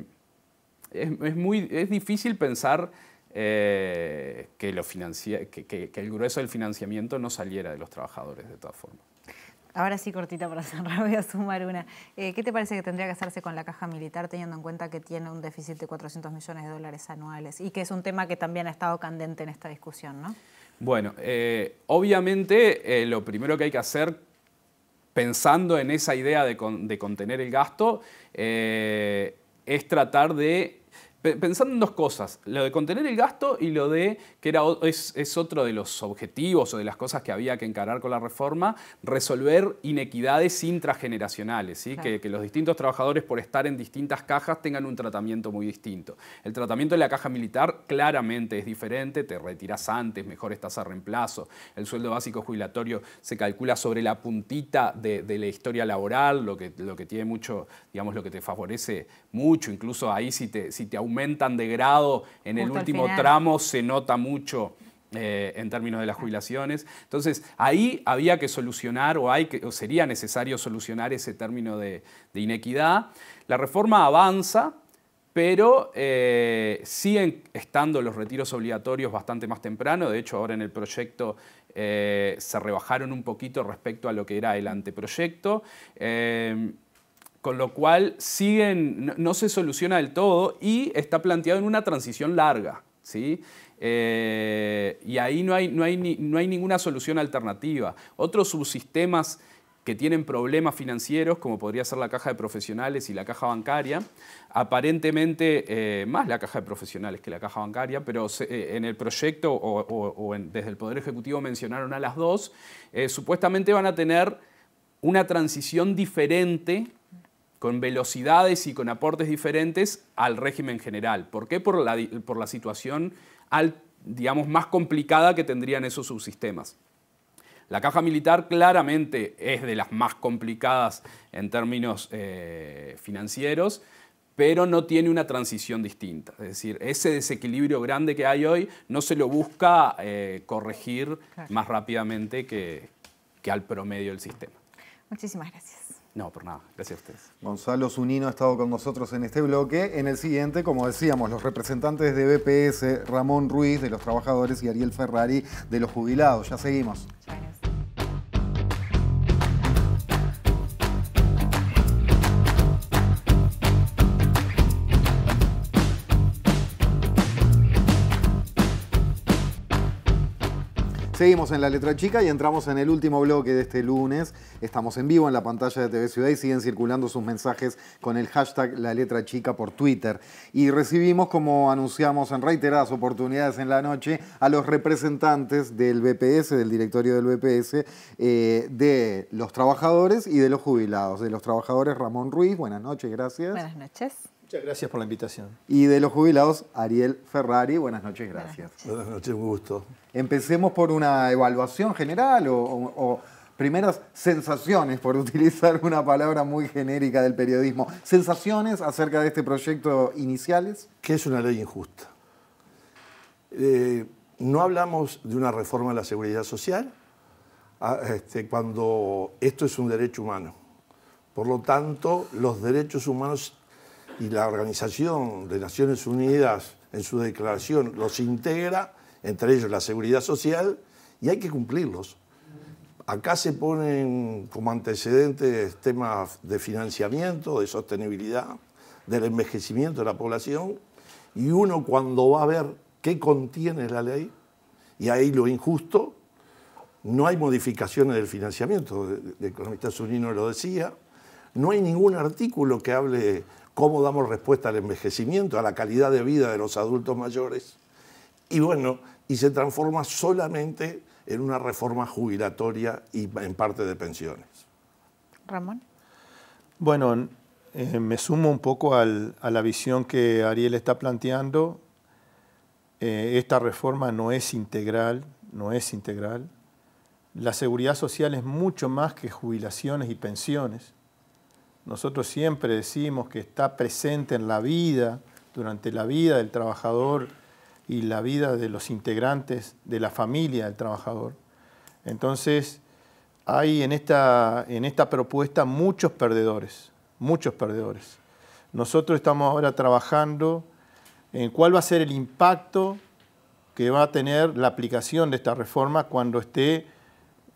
difícil pensar que el grueso del financiamiento no saliera de los trabajadores de todas formas. Ahora sí, cortita para cerrar, voy a sumar una. ¿Qué te parece que tendría que hacerse con la caja militar teniendo en cuenta que tiene un déficit de 400 millones de dólares anuales y que es un tema que también ha estado candente en esta discusión, ¿no? Bueno, obviamente lo primero que hay que hacer, pensando en esa idea de contener el gasto, es tratar de... Pensando en dos cosas, lo de contener el gasto y lo de, que es otro de los objetivos o de las cosas que había que encarar con la reforma, resolver inequidades intrageneracionales, ¿sí? Claro. Que los distintos trabajadores por estar en distintas cajas tengan un tratamiento muy distinto. El tratamiento de la caja militar claramente es diferente, te retiras antes, mejores tasas de reemplazo, el sueldo básico jubilatorio se calcula sobre la puntita de la historia laboral, lo que tiene mucho, digamos, lo que te favorece mucho, incluso ahí si te aumentan de grado en el último tramo, se nota mucho en términos de las jubilaciones. Entonces, ahí había que solucionar, o sería necesario solucionar ese término de inequidad. La reforma avanza, pero siguen estando los retiros obligatorios bastante más temprano. De hecho, ahora en el proyecto se rebajaron un poquito respecto a lo que era el anteproyecto. Con lo cual no se soluciona del todo y está planteado en una transición larga, ¿sí? Y ahí no hay ninguna solución alternativa. Otros subsistemas que tienen problemas financieros, como podría ser la caja de profesionales y la caja bancaria, aparentemente más la caja de profesionales que la caja bancaria, pero en el proyecto desde el Poder Ejecutivo mencionaron a las dos, supuestamente van a tener una transición diferente, con velocidades y con aportes diferentes al régimen general. ¿Por qué? Por la situación, digamos, más complicada que tendrían esos subsistemas. La caja militar claramente es de las más complicadas en términos financieros, pero no tiene una transición distinta. Es decir, ese desequilibrio grande que hay hoy no se lo busca corregir más rápidamente que al promedio del sistema. Muchísimas gracias. No, por nada. Gracias a ustedes. Gonzalo Zunino ha estado con nosotros en este bloque. En el siguiente, como decíamos, los representantes de BPS, Ramón Ruiz, de los trabajadores, y Ariel Ferrari, de los jubilados. Ya seguimos. Seguimos en La Letra Chica y entramos en el último bloque de este lunes. Estamos en vivo en la pantalla de TV Ciudad y siguen circulando sus mensajes con el hashtag La Letra Chica por Twitter. Y recibimos, como anunciamos en reiteradas oportunidades en la noche, a los representantes del BPS, del directorio del BPS, de los trabajadores y de los jubilados. De los trabajadores, Ramón Ruiz, buenas noches, gracias. Buenas noches. Muchas gracias por la invitación. Y de los jubilados, Ariel Ferrari, buenas noches, gracias. Buenas noches, un gusto. Empecemos por una evaluación general o primeras sensaciones, por utilizar una palabra muy genérica del periodismo. ¿Sensaciones acerca de este proyecto iniciales? Que es una ley injusta. No hablamos de una reforma de la seguridad social cuando esto es un derecho humano. Por lo tanto, los derechos humanos y la Organización de Naciones Unidas en su declaración los integra, entre ellos la seguridad social, y hay que cumplirlos. Acá se ponen como antecedentes temas de financiamiento, de sostenibilidad, del envejecimiento de la población, y uno cuando va a ver qué contiene la ley, y ahí lo injusto, no hay modificaciones del financiamiento, el economista Zunino lo decía, no hay ningún artículo que hable cómo damos respuesta al envejecimiento, a la calidad de vida de los adultos mayores. Y bueno, y se transforma solamente en una reforma jubilatoria y en parte de pensiones. Ramón. Bueno, me sumo un poco a la visión que Ariel está planteando. Esta reforma no es integral, no es integral. La seguridad social es mucho más que jubilaciones y pensiones. Nosotros siempre decimos que está presente en la vida, durante la vida del trabajador y la vida de los integrantes de la familia del trabajador. Entonces, hay en esta propuesta muchos perdedores, muchos perdedores. Nosotros estamos ahora trabajando en cuál va a ser el impacto que va a tener la aplicación de esta reforma cuando esté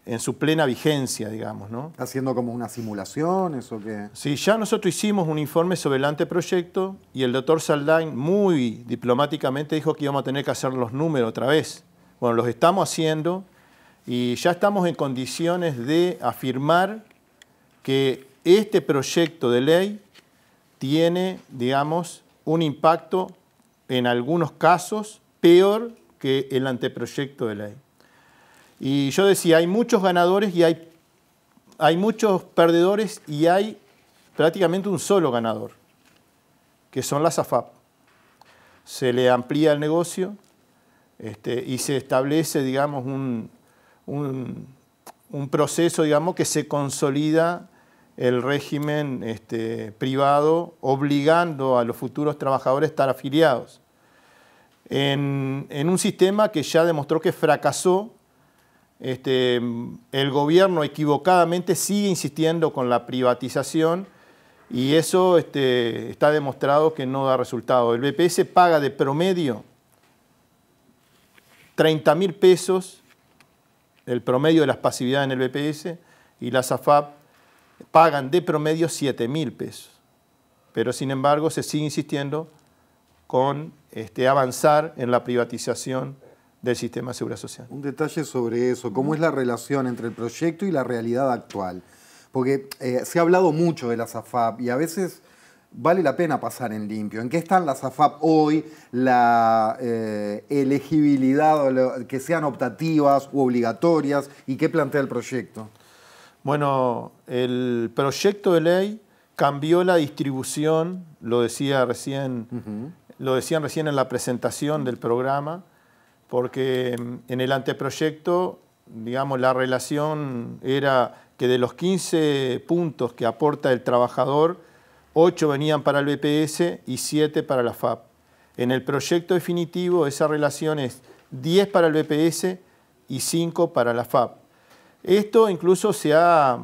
en su plena vigencia, digamos, ¿no? ¿Haciendo como una simulación, eso qué? Sí, ya nosotros hicimos un informe sobre el anteproyecto y el doctor Saldain muy diplomáticamente dijo que íbamos a tener que hacer los números otra vez. Bueno, los estamos haciendo y ya estamos en condiciones de afirmar que este proyecto de ley tiene, digamos, un impacto en algunos casos peor que el anteproyecto de ley. Y yo decía, hay muchos ganadores y hay muchos perdedores y hay prácticamente un solo ganador, que son las AFAP. Se le amplía el negocio y se establece, digamos, un proceso, digamos, que se consolida el régimen privado, obligando a los futuros trabajadores a estar afiliados en un sistema que ya demostró que fracasó. El gobierno equivocadamente sigue insistiendo con la privatización y eso está demostrado que no da resultado. El BPS paga de promedio 30.000 pesos, el promedio de las pasividades en el BPS, y las AFAP pagan de promedio 7.000 pesos. Pero sin embargo se sigue insistiendo con avanzar en la privatización del sistema de seguridad social. Un detalle sobre eso, ¿cómo es la relación entre el proyecto y la realidad actual? Porque se ha hablado mucho de las AFAP y a veces vale la pena pasar en limpio. ¿En qué están las AFAP hoy? La elegibilidad, que sean optativas u obligatorias, ¿y qué plantea el proyecto? Bueno, el proyecto de ley cambió la distribución, lo decían recién en la presentación del programa, porque en el anteproyecto, digamos, la relación era que de los 15 puntos que aporta el trabajador, 8 venían para el BPS y 7 para la FAP. En el proyecto definitivo esa relación es 10 para el BPS y 5 para la FAP. Esto incluso se ha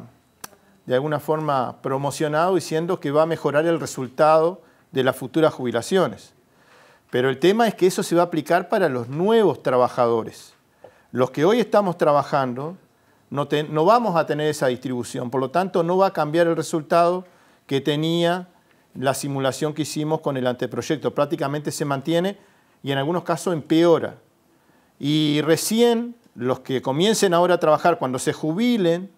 de alguna forma promocionado diciendo que va a mejorar el resultado de las futuras jubilaciones. Pero el tema es que eso se va a aplicar para los nuevos trabajadores. Los que hoy estamos trabajando no vamos a tener esa distribución, por lo tanto no va a cambiar el resultado que tenía la simulación que hicimos con el anteproyecto. Prácticamente se mantiene y en algunos casos empeora. Y recién los que comiencen ahora a trabajar, cuando se jubilen,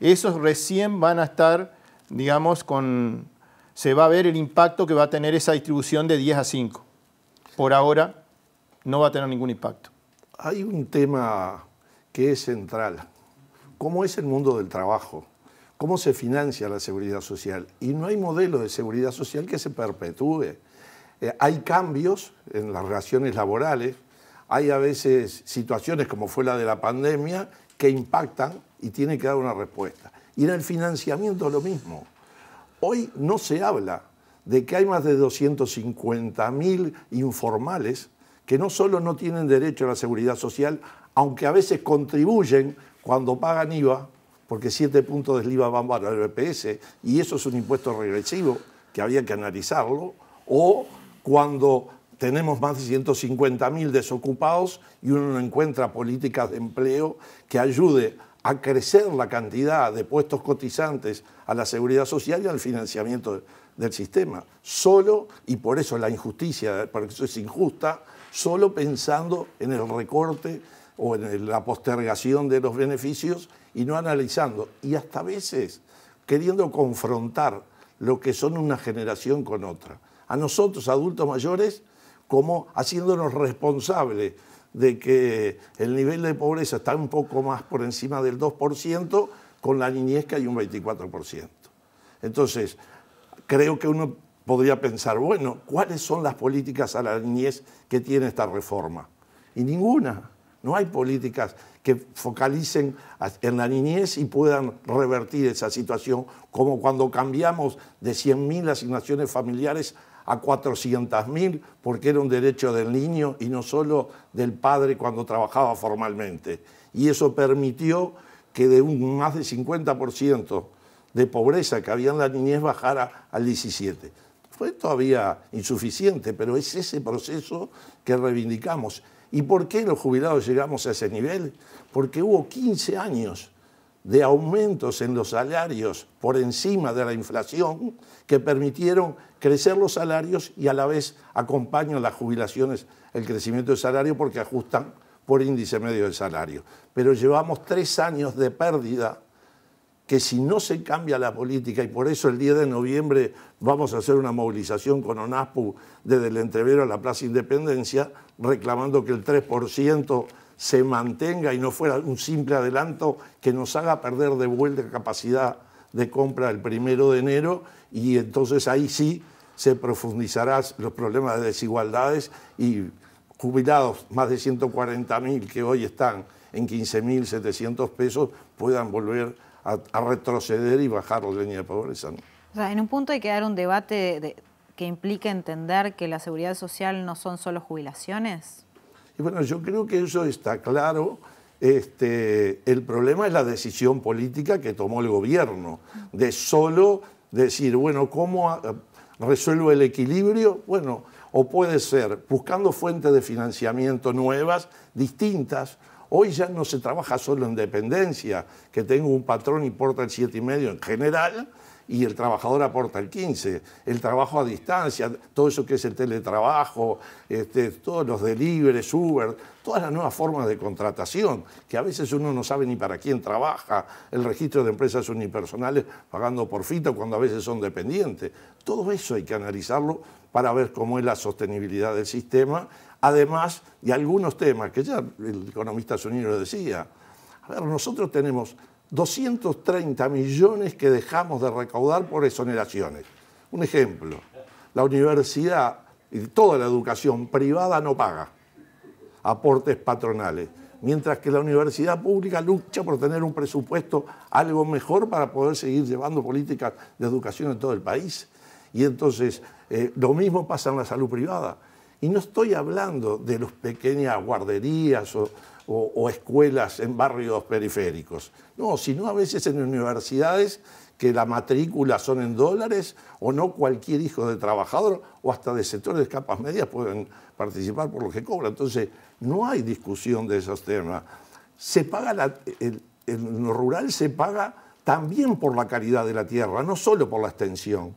esos recién van a estar, digamos, se va a ver el impacto que va a tener esa distribución de 10 a 5. Por ahora no va a tener ningún impacto. Hay un tema que es central. ¿Cómo es el mundo del trabajo? ¿Cómo se financia la seguridad social? Y no hay modelo de seguridad social que se perpetúe. Hay cambios en las relaciones laborales, hay a veces situaciones como fue la de la pandemia que impactan y tiene que dar una respuesta. Y en el financiamiento lo mismo. Hoy no se habla de que hay más de 250.000 informales que no solo no tienen derecho a la seguridad social, aunque a veces contribuyen cuando pagan IVA, porque 7 puntos del IVA van para el BPS, y eso es un impuesto regresivo que había que analizarlo, o cuando tenemos más de 150.000 desocupados y uno no encuentra políticas de empleo que ayude a crecer la cantidad de puestos cotizantes a la seguridad social y al financiamiento del sistema. Solo, y por eso la injusticia, porque eso es injusta, solo pensando en el recorte o en la postergación de los beneficios y no analizando. Y hasta a veces queriendo confrontar lo que son una generación con otra. A nosotros, adultos mayores, como haciéndonos responsables de que el nivel de pobreza está un poco más por encima del 2%, con la niñez que hay un 24%. Entonces, creo que uno podría pensar, bueno, ¿cuáles son las políticas a la niñez que tiene esta reforma? Y ninguna. No hay políticas que focalicen en la niñez y puedan revertir esa situación, como cuando cambiamos de 100.000 asignaciones familiares a 400.000, porque era un derecho del niño y no solo del padre cuando trabajaba formalmente. Y eso permitió que de un más del 50% de pobreza que había en la niñez bajara al 17%. Fue todavía insuficiente, pero es ese proceso que reivindicamos. ¿Y por qué los jubilados llegamos a ese nivel? Porque hubo 15 años de aumentos en los salarios por encima de la inflación que permitieron crecer los salarios y a la vez acompañan las jubilaciones el crecimiento del salario porque ajustan por índice medio del salario. Pero llevamos 3 años de pérdida que si no se cambia la política, y por eso el 10 de noviembre vamos a hacer una movilización con ONASPU desde el Entrevero a la Plaza Independencia, reclamando que el 3% se mantenga y no fuera un simple adelanto que nos haga perder de vuelta capacidad de compra el 1 de enero, y entonces ahí sí se profundizarán los problemas de desigualdades y jubilados, más de 140.000 que hoy están en 15.700 pesos, puedan volver a retroceder y bajar la línea de pobreza, ¿no? O sea, en un punto hay que dar un debate que implique entender que la seguridad social no son solo jubilaciones. Y bueno, yo creo que eso está claro. El problema es la decisión política que tomó el gobierno, de solo decir, bueno, ¿cómo resuelvo el equilibrio? Bueno, o puede ser buscando fuentes de financiamiento nuevas, distintas. Hoy ya no se trabaja solo en dependencia, que tengo un patrón y importa el 7,5 en general y el trabajador aporta el 15. El trabajo a distancia, todo eso que es el teletrabajo, todos los deliveries, Uber, todas las nuevas formas de contratación, que a veces uno no sabe ni para quién trabaja, el registro de empresas unipersonales pagando por fito cuando a veces son dependientes. Todo eso hay que analizarlo para ver cómo es la sostenibilidad del sistema, además de algunos temas que ya el economista Zunino lo decía. A ver, nosotros tenemos 230 millones que dejamos de recaudar por exoneraciones. Un ejemplo, la universidad y toda la educación privada no paga aportes patronales, mientras que la universidad pública lucha por tener un presupuesto algo mejor para poder seguir llevando políticas de educación en todo el país. Y entonces, lo mismo pasa en la salud privada. Y no estoy hablando de las pequeñas guarderías o escuelas en barrios periféricos. No, sino a veces en universidades que la matrícula son en dólares o no cualquier hijo de trabajador o hasta de sectores de capas medias pueden participar por lo que cobran. Entonces, no hay discusión de esos temas. Se paga en lo rural se paga también por la calidad de la tierra, no solo por la extensión.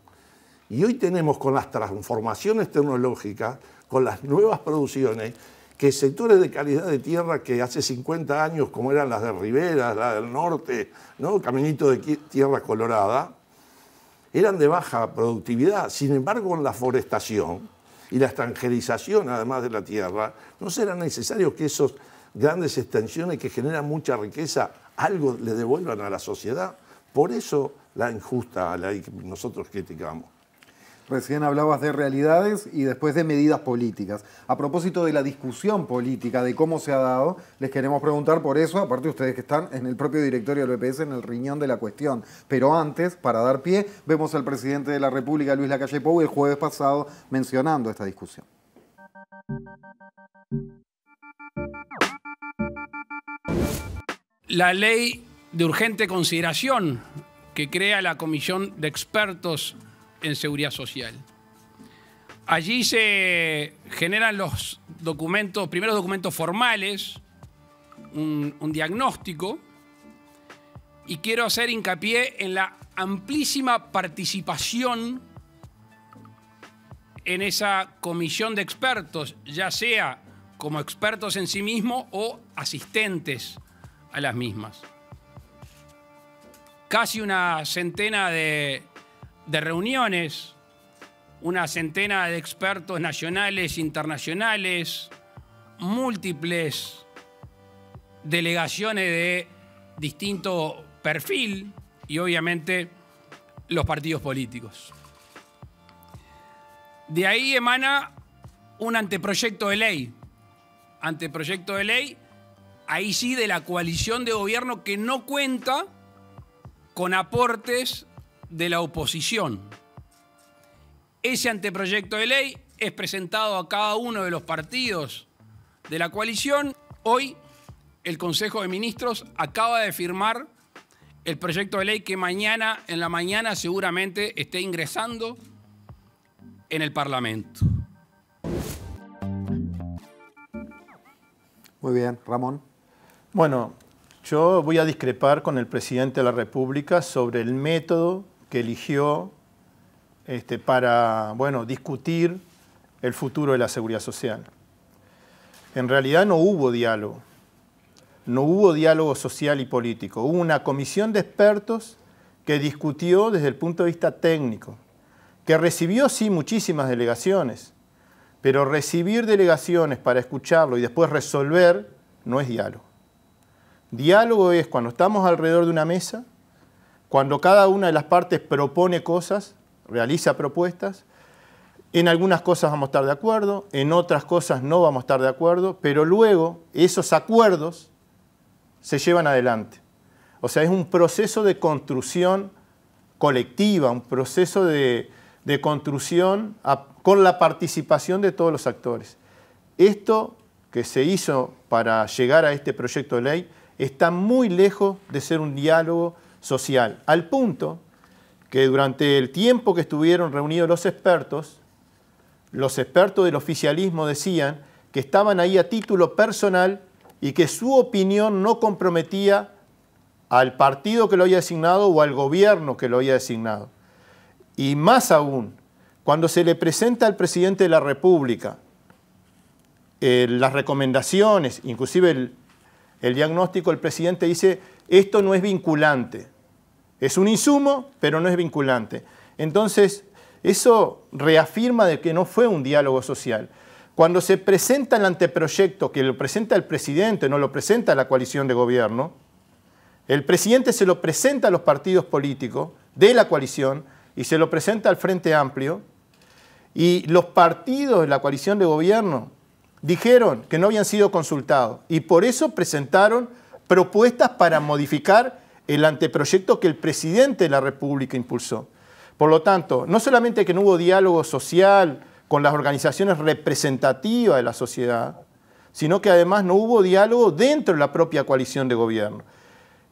Y hoy tenemos con las transformaciones tecnológicas, con las nuevas producciones, que sectores de calidad de tierra que hace 50 años, como eran las de Rivera, las del norte, ¿no? Caminito de tierra colorada, eran de baja productividad. Sin embargo, con la forestación y la extranjerización, además de la tierra, no será necesario que esas grandes extensiones que generan mucha riqueza algo le devuelvan a la sociedad. Por eso la injusta ley que nosotros criticamos. Recién hablabas de realidades y después de medidas políticas. A propósito de la discusión política, de cómo se ha dado, les queremos preguntar por eso, aparte ustedes que están en el propio directorio del BPS, en el riñón de la cuestión. Pero antes, para dar pie, vemos al presidente de la República, Luis Lacalle Pou, el jueves pasado mencionando esta discusión. La ley de urgente consideración que crea la Comisión de Expertos en Seguridad Social. Allí se generan los documentos, primeros documentos formales, un diagnóstico, y quiero hacer hincapié en la amplísima participación en esa comisión de expertos, ya sea como expertos en sí mismos o asistentes a las mismas. Casi una centena de reuniones, una centena de expertos nacionales, internacionales, múltiples delegaciones de distinto perfil y obviamente los partidos políticos. De ahí emana un anteproyecto de ley. Anteproyecto de ley, ahí sí, de la coalición de gobierno que no cuenta con aportes de la oposición. Ese anteproyecto de ley es presentado a cada uno de los partidos de la coalición. Hoy el Consejo de Ministros acaba de firmar el proyecto de ley que mañana en la mañana seguramente esté ingresando en el Parlamento. Muy bien, Ramón. Bueno, yo voy a discrepar con el presidente de la República sobre el método que eligió para discutir el futuro de la seguridad social. En realidad no hubo diálogo. No hubo diálogo social y político. Hubo una comisión de expertos que discutió desde el punto de vista técnico, que recibió sí muchísimas delegaciones, pero recibir delegaciones para escucharlo y después resolver no es diálogo. Diálogo es cuando estamos alrededor de una mesa, cuando cada una de las partes propone cosas, realiza propuestas, en algunas cosas vamos a estar de acuerdo, en otras cosas no vamos a estar de acuerdo, pero luego esos acuerdos se llevan adelante. O sea, es un proceso de construcción colectiva, un proceso de construcción con la participación de todos los actores. Esto que se hizo para llegar a este proyecto de ley está muy lejos de ser un diálogo social, al punto que durante el tiempo que estuvieron reunidos los expertos del oficialismo decían que estaban ahí a título personal y que su opinión no comprometía al partido que lo había designado o al gobierno que lo había designado. Y más aún, cuando se le presenta al presidente de la República las recomendaciones, inclusive el diagnóstico, el presidente dice, esto no es vinculante. Es un insumo, pero no es vinculante. Entonces, eso reafirma de que no fue un diálogo social. Cuando se presenta el anteproyecto, que lo presenta el presidente, no lo presenta la coalición de gobierno, el presidente se lo presenta a los partidos políticos de la coalición y se lo presenta al Frente Amplio, y los partidos de la coalición de gobierno dijeron que no habían sido consultados y por eso presentaron propuestas para modificar el anteproyecto que el presidente de la República impulsó. Por lo tanto, no solamente que no hubo diálogo social con las organizaciones representativas de la sociedad, sino que además no hubo diálogo dentro de la propia coalición de gobierno.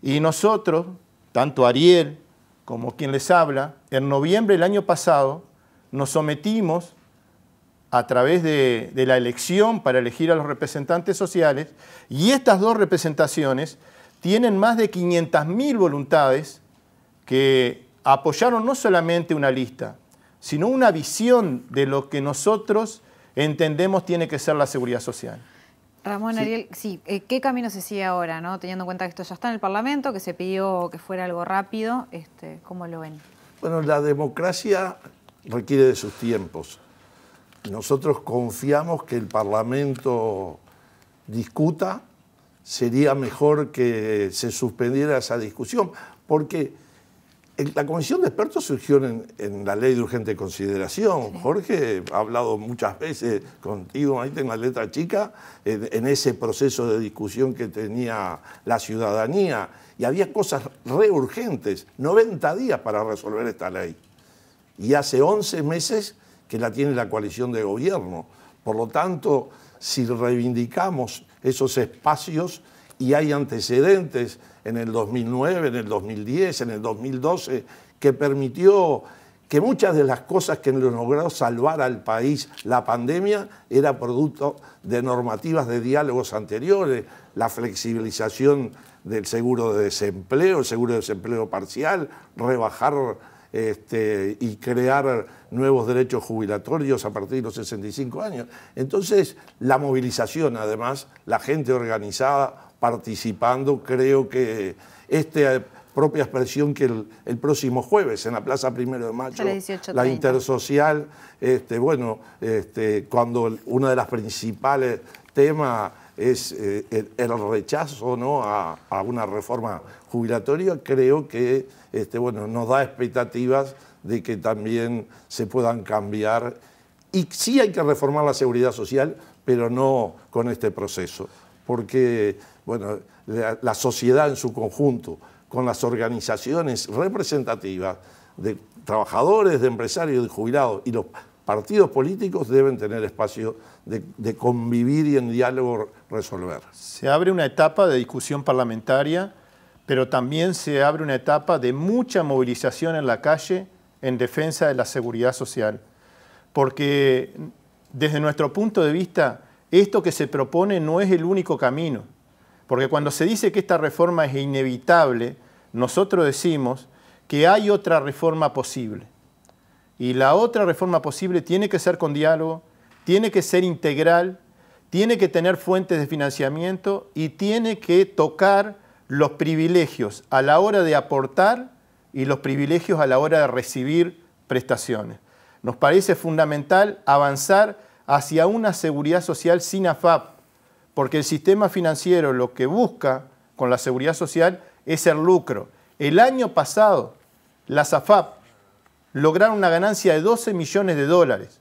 Y nosotros, tanto Ariel como quien les habla, en noviembre del año pasado nos sometimos a través de la elección para elegir a los representantes sociales, y estas dos representaciones tienen más de 500.000 voluntades que apoyaron no solamente una lista, sino una visión de lo que nosotros entendemos tiene que ser la seguridad social. Ramón, sí. Ariel, sí, ¿qué camino se sigue ahora, ¿no? Teniendo en cuenta que esto ya está en el Parlamento, que se pidió que fuera algo rápido, ¿cómo lo ven? Bueno, la democracia requiere de sus tiempos. Nosotros confiamos que el Parlamento discuta. Sería mejor que se suspendiera esa discusión, porque la comisión de expertos surgió en la ley de urgente consideración. Sí. Jorge ha hablado muchas veces contigo, ahí en la letra chica, en ese proceso de discusión que tenía la ciudadanía. Y había cosas re urgentes, 90 días para resolver esta ley. Y hace 11 meses que la tiene la coalición de gobierno. Por lo tanto, si reivindicamos esos espacios, y hay antecedentes en el 2009, en el 2010, en el 2012, que permitió que muchas de las cosas que logró salvar al país la pandemia era producto de normativas de diálogos anteriores, la flexibilización del seguro de desempleo, el seguro de desempleo parcial, rebajar y crear nuevos derechos jubilatorios a partir de los 65 años. Entonces, la movilización, además, la gente organizada, participando, creo que esta propia expresión que el próximo jueves en la Plaza 1 de Mayo, la intersocial, cuando uno de los principales temas es el rechazo, ¿no?, a una reforma jubilatoria, creo que nos da expectativas de que también se puedan cambiar. Y sí hay que reformar la seguridad social, pero no con este proceso, porque la sociedad en su conjunto, con las organizaciones representativas de trabajadores, de empresarios, de jubilados y los partidos políticos deben tener espacio de convivir y en diálogo resolver. Se abre una etapa de discusión parlamentaria, pero también se abre una etapa de mucha movilización en la calle en defensa de la seguridad social. Porque desde nuestro punto de vista, esto que se propone no es el único camino. Porque cuando se dice que esta reforma es inevitable, nosotros decimos que hay otra reforma posible. Y la otra reforma posible tiene que ser con diálogo, tiene que ser integral, tiene que tener fuentes de financiamiento y tiene que tocar los privilegios a la hora de aportar y los privilegios a la hora de recibir prestaciones. Nos parece fundamental avanzar hacia una seguridad social sin AFAP, porque el sistema financiero lo que busca con la seguridad social es el lucro. El año pasado, las AFAP lograron una ganancia de 12 millones de dólares.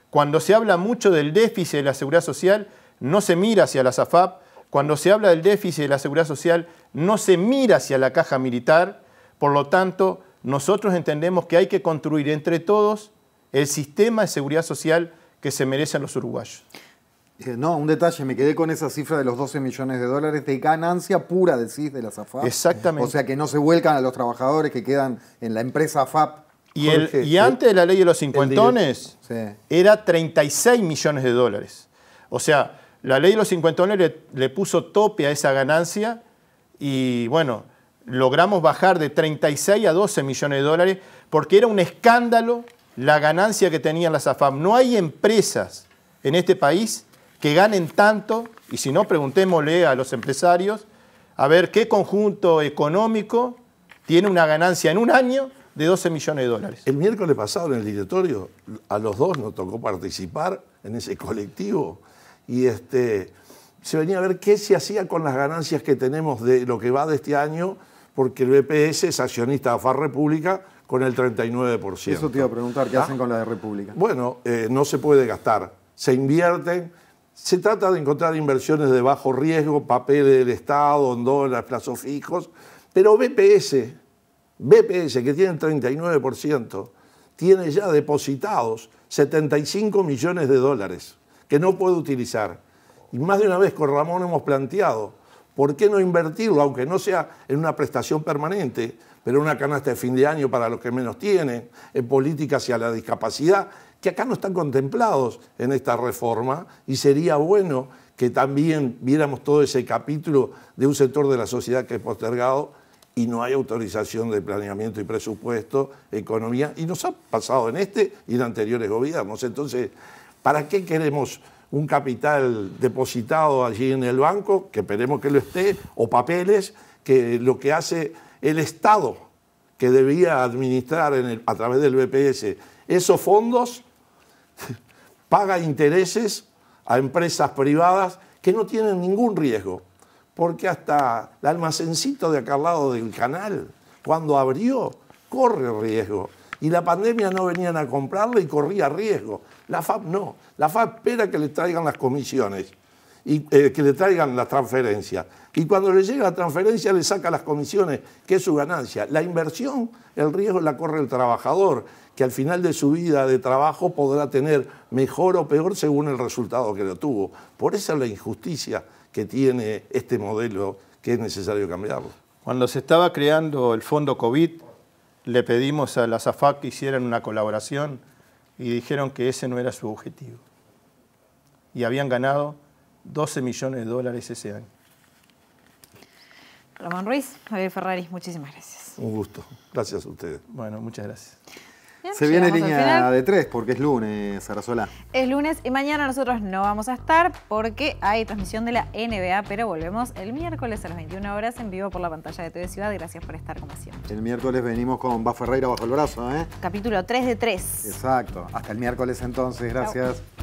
Cuando se habla mucho del déficit de la seguridad social, no se mira hacia las AFAP. Cuando se habla del déficit de la seguridad social, no se mira hacia la caja militar. Por lo tanto, nosotros entendemos que hay que construir entre todos el sistema de seguridad social que se merecen los uruguayos. No, un detalle, me quedé con esa cifra de los 12 millones de dólares de ganancia pura, decís, de las AFAP. Exactamente. O sea, que no se vuelcan a los trabajadores que quedan en la empresa AFAP. Y antes de la ley de los cincuentones, era 36 millones de dólares. O sea, la ley de los cincuentones le puso tope a esa ganancia y, bueno, logramos bajar de 36 a 12 millones de dólares porque era un escándalo la ganancia que tenían las AFAP. No hay empresas en este país que ganen tanto, y si no, preguntémosle a los empresarios a ver qué conjunto económico tiene una ganancia en un año de 12 millones de dólares. El miércoles pasado en el directorio, a los dos nos tocó participar en ese colectivo y se venía a ver qué se hacía con las ganancias que tenemos de lo que va de este año, porque el BPS es accionista de AFAP República con el 39%. Eso te iba a preguntar, ¿qué hacen con la de República? Bueno, no se puede gastar, se invierten. Se trata de encontrar inversiones de bajo riesgo, papeles del Estado, en dólares, plazos fijos, pero BPS, que tiene el 39%, tiene ya depositados 75 millones de dólares que no puede utilizar. Y más de una vez con Ramón hemos planteado, ¿por qué no invertirlo, aunque no sea en una prestación permanente, pero en una canasta de fin de año para los que menos tienen, en políticas hacia la discapacidad, que acá no están contemplados en esta reforma, y sería bueno que también viéramos todo ese capítulo de un sector de la sociedad que es postergado y no hay autorización de planeamiento y presupuesto, economía, y nos ha pasado en este y en anteriores gobiernos. Entonces, ¿para qué queremos un capital depositado allí en el banco, que esperemos que lo esté, o papeles, que lo que hace el Estado, que debía administrar a través del BPS esos fondos, paga intereses a empresas privadas que no tienen ningún riesgo? Porque hasta el almacencito de acá al lado del canal, cuando abrió, corre riesgo. Y la pandemia no venían a comprarle y corría riesgo. La FAP no. La FAP espera que le traigan las comisiones, y que le traigan las transferencias. Y cuando le llega la transferencia le saca las comisiones, que es su ganancia. La inversión, el riesgo la corre el trabajador, que al final de su vida de trabajo podrá tener mejor o peor según el resultado que lo tuvo. Por eso es la injusticia que tiene este modelo, que es necesario cambiarlo. Cuando se estaba creando el fondo COVID, le pedimos a la SAFAC que hicieran una colaboración y dijeron que ese no era su objetivo. Y habían ganado 12 millones de dólares ese año. Ramón Ruiz, Javier Ferrari, muchísimas gracias. Un gusto. Gracias a ustedes. Bueno, muchas gracias. Bien, Se viene llegamos al línea final. de 3 porque es lunes, Sarasola. Es lunes y mañana nosotros no vamos a estar porque hay transmisión de la NBA, pero volvemos el miércoles a las 21 horas en vivo por la pantalla de TV Ciudad. Gracias por estar como siempre. El miércoles venimos con Va Ferreira bajo el brazo, ¿eh? Capítulo 3 de 3. Exacto. Hasta el miércoles entonces. Gracias. Chau.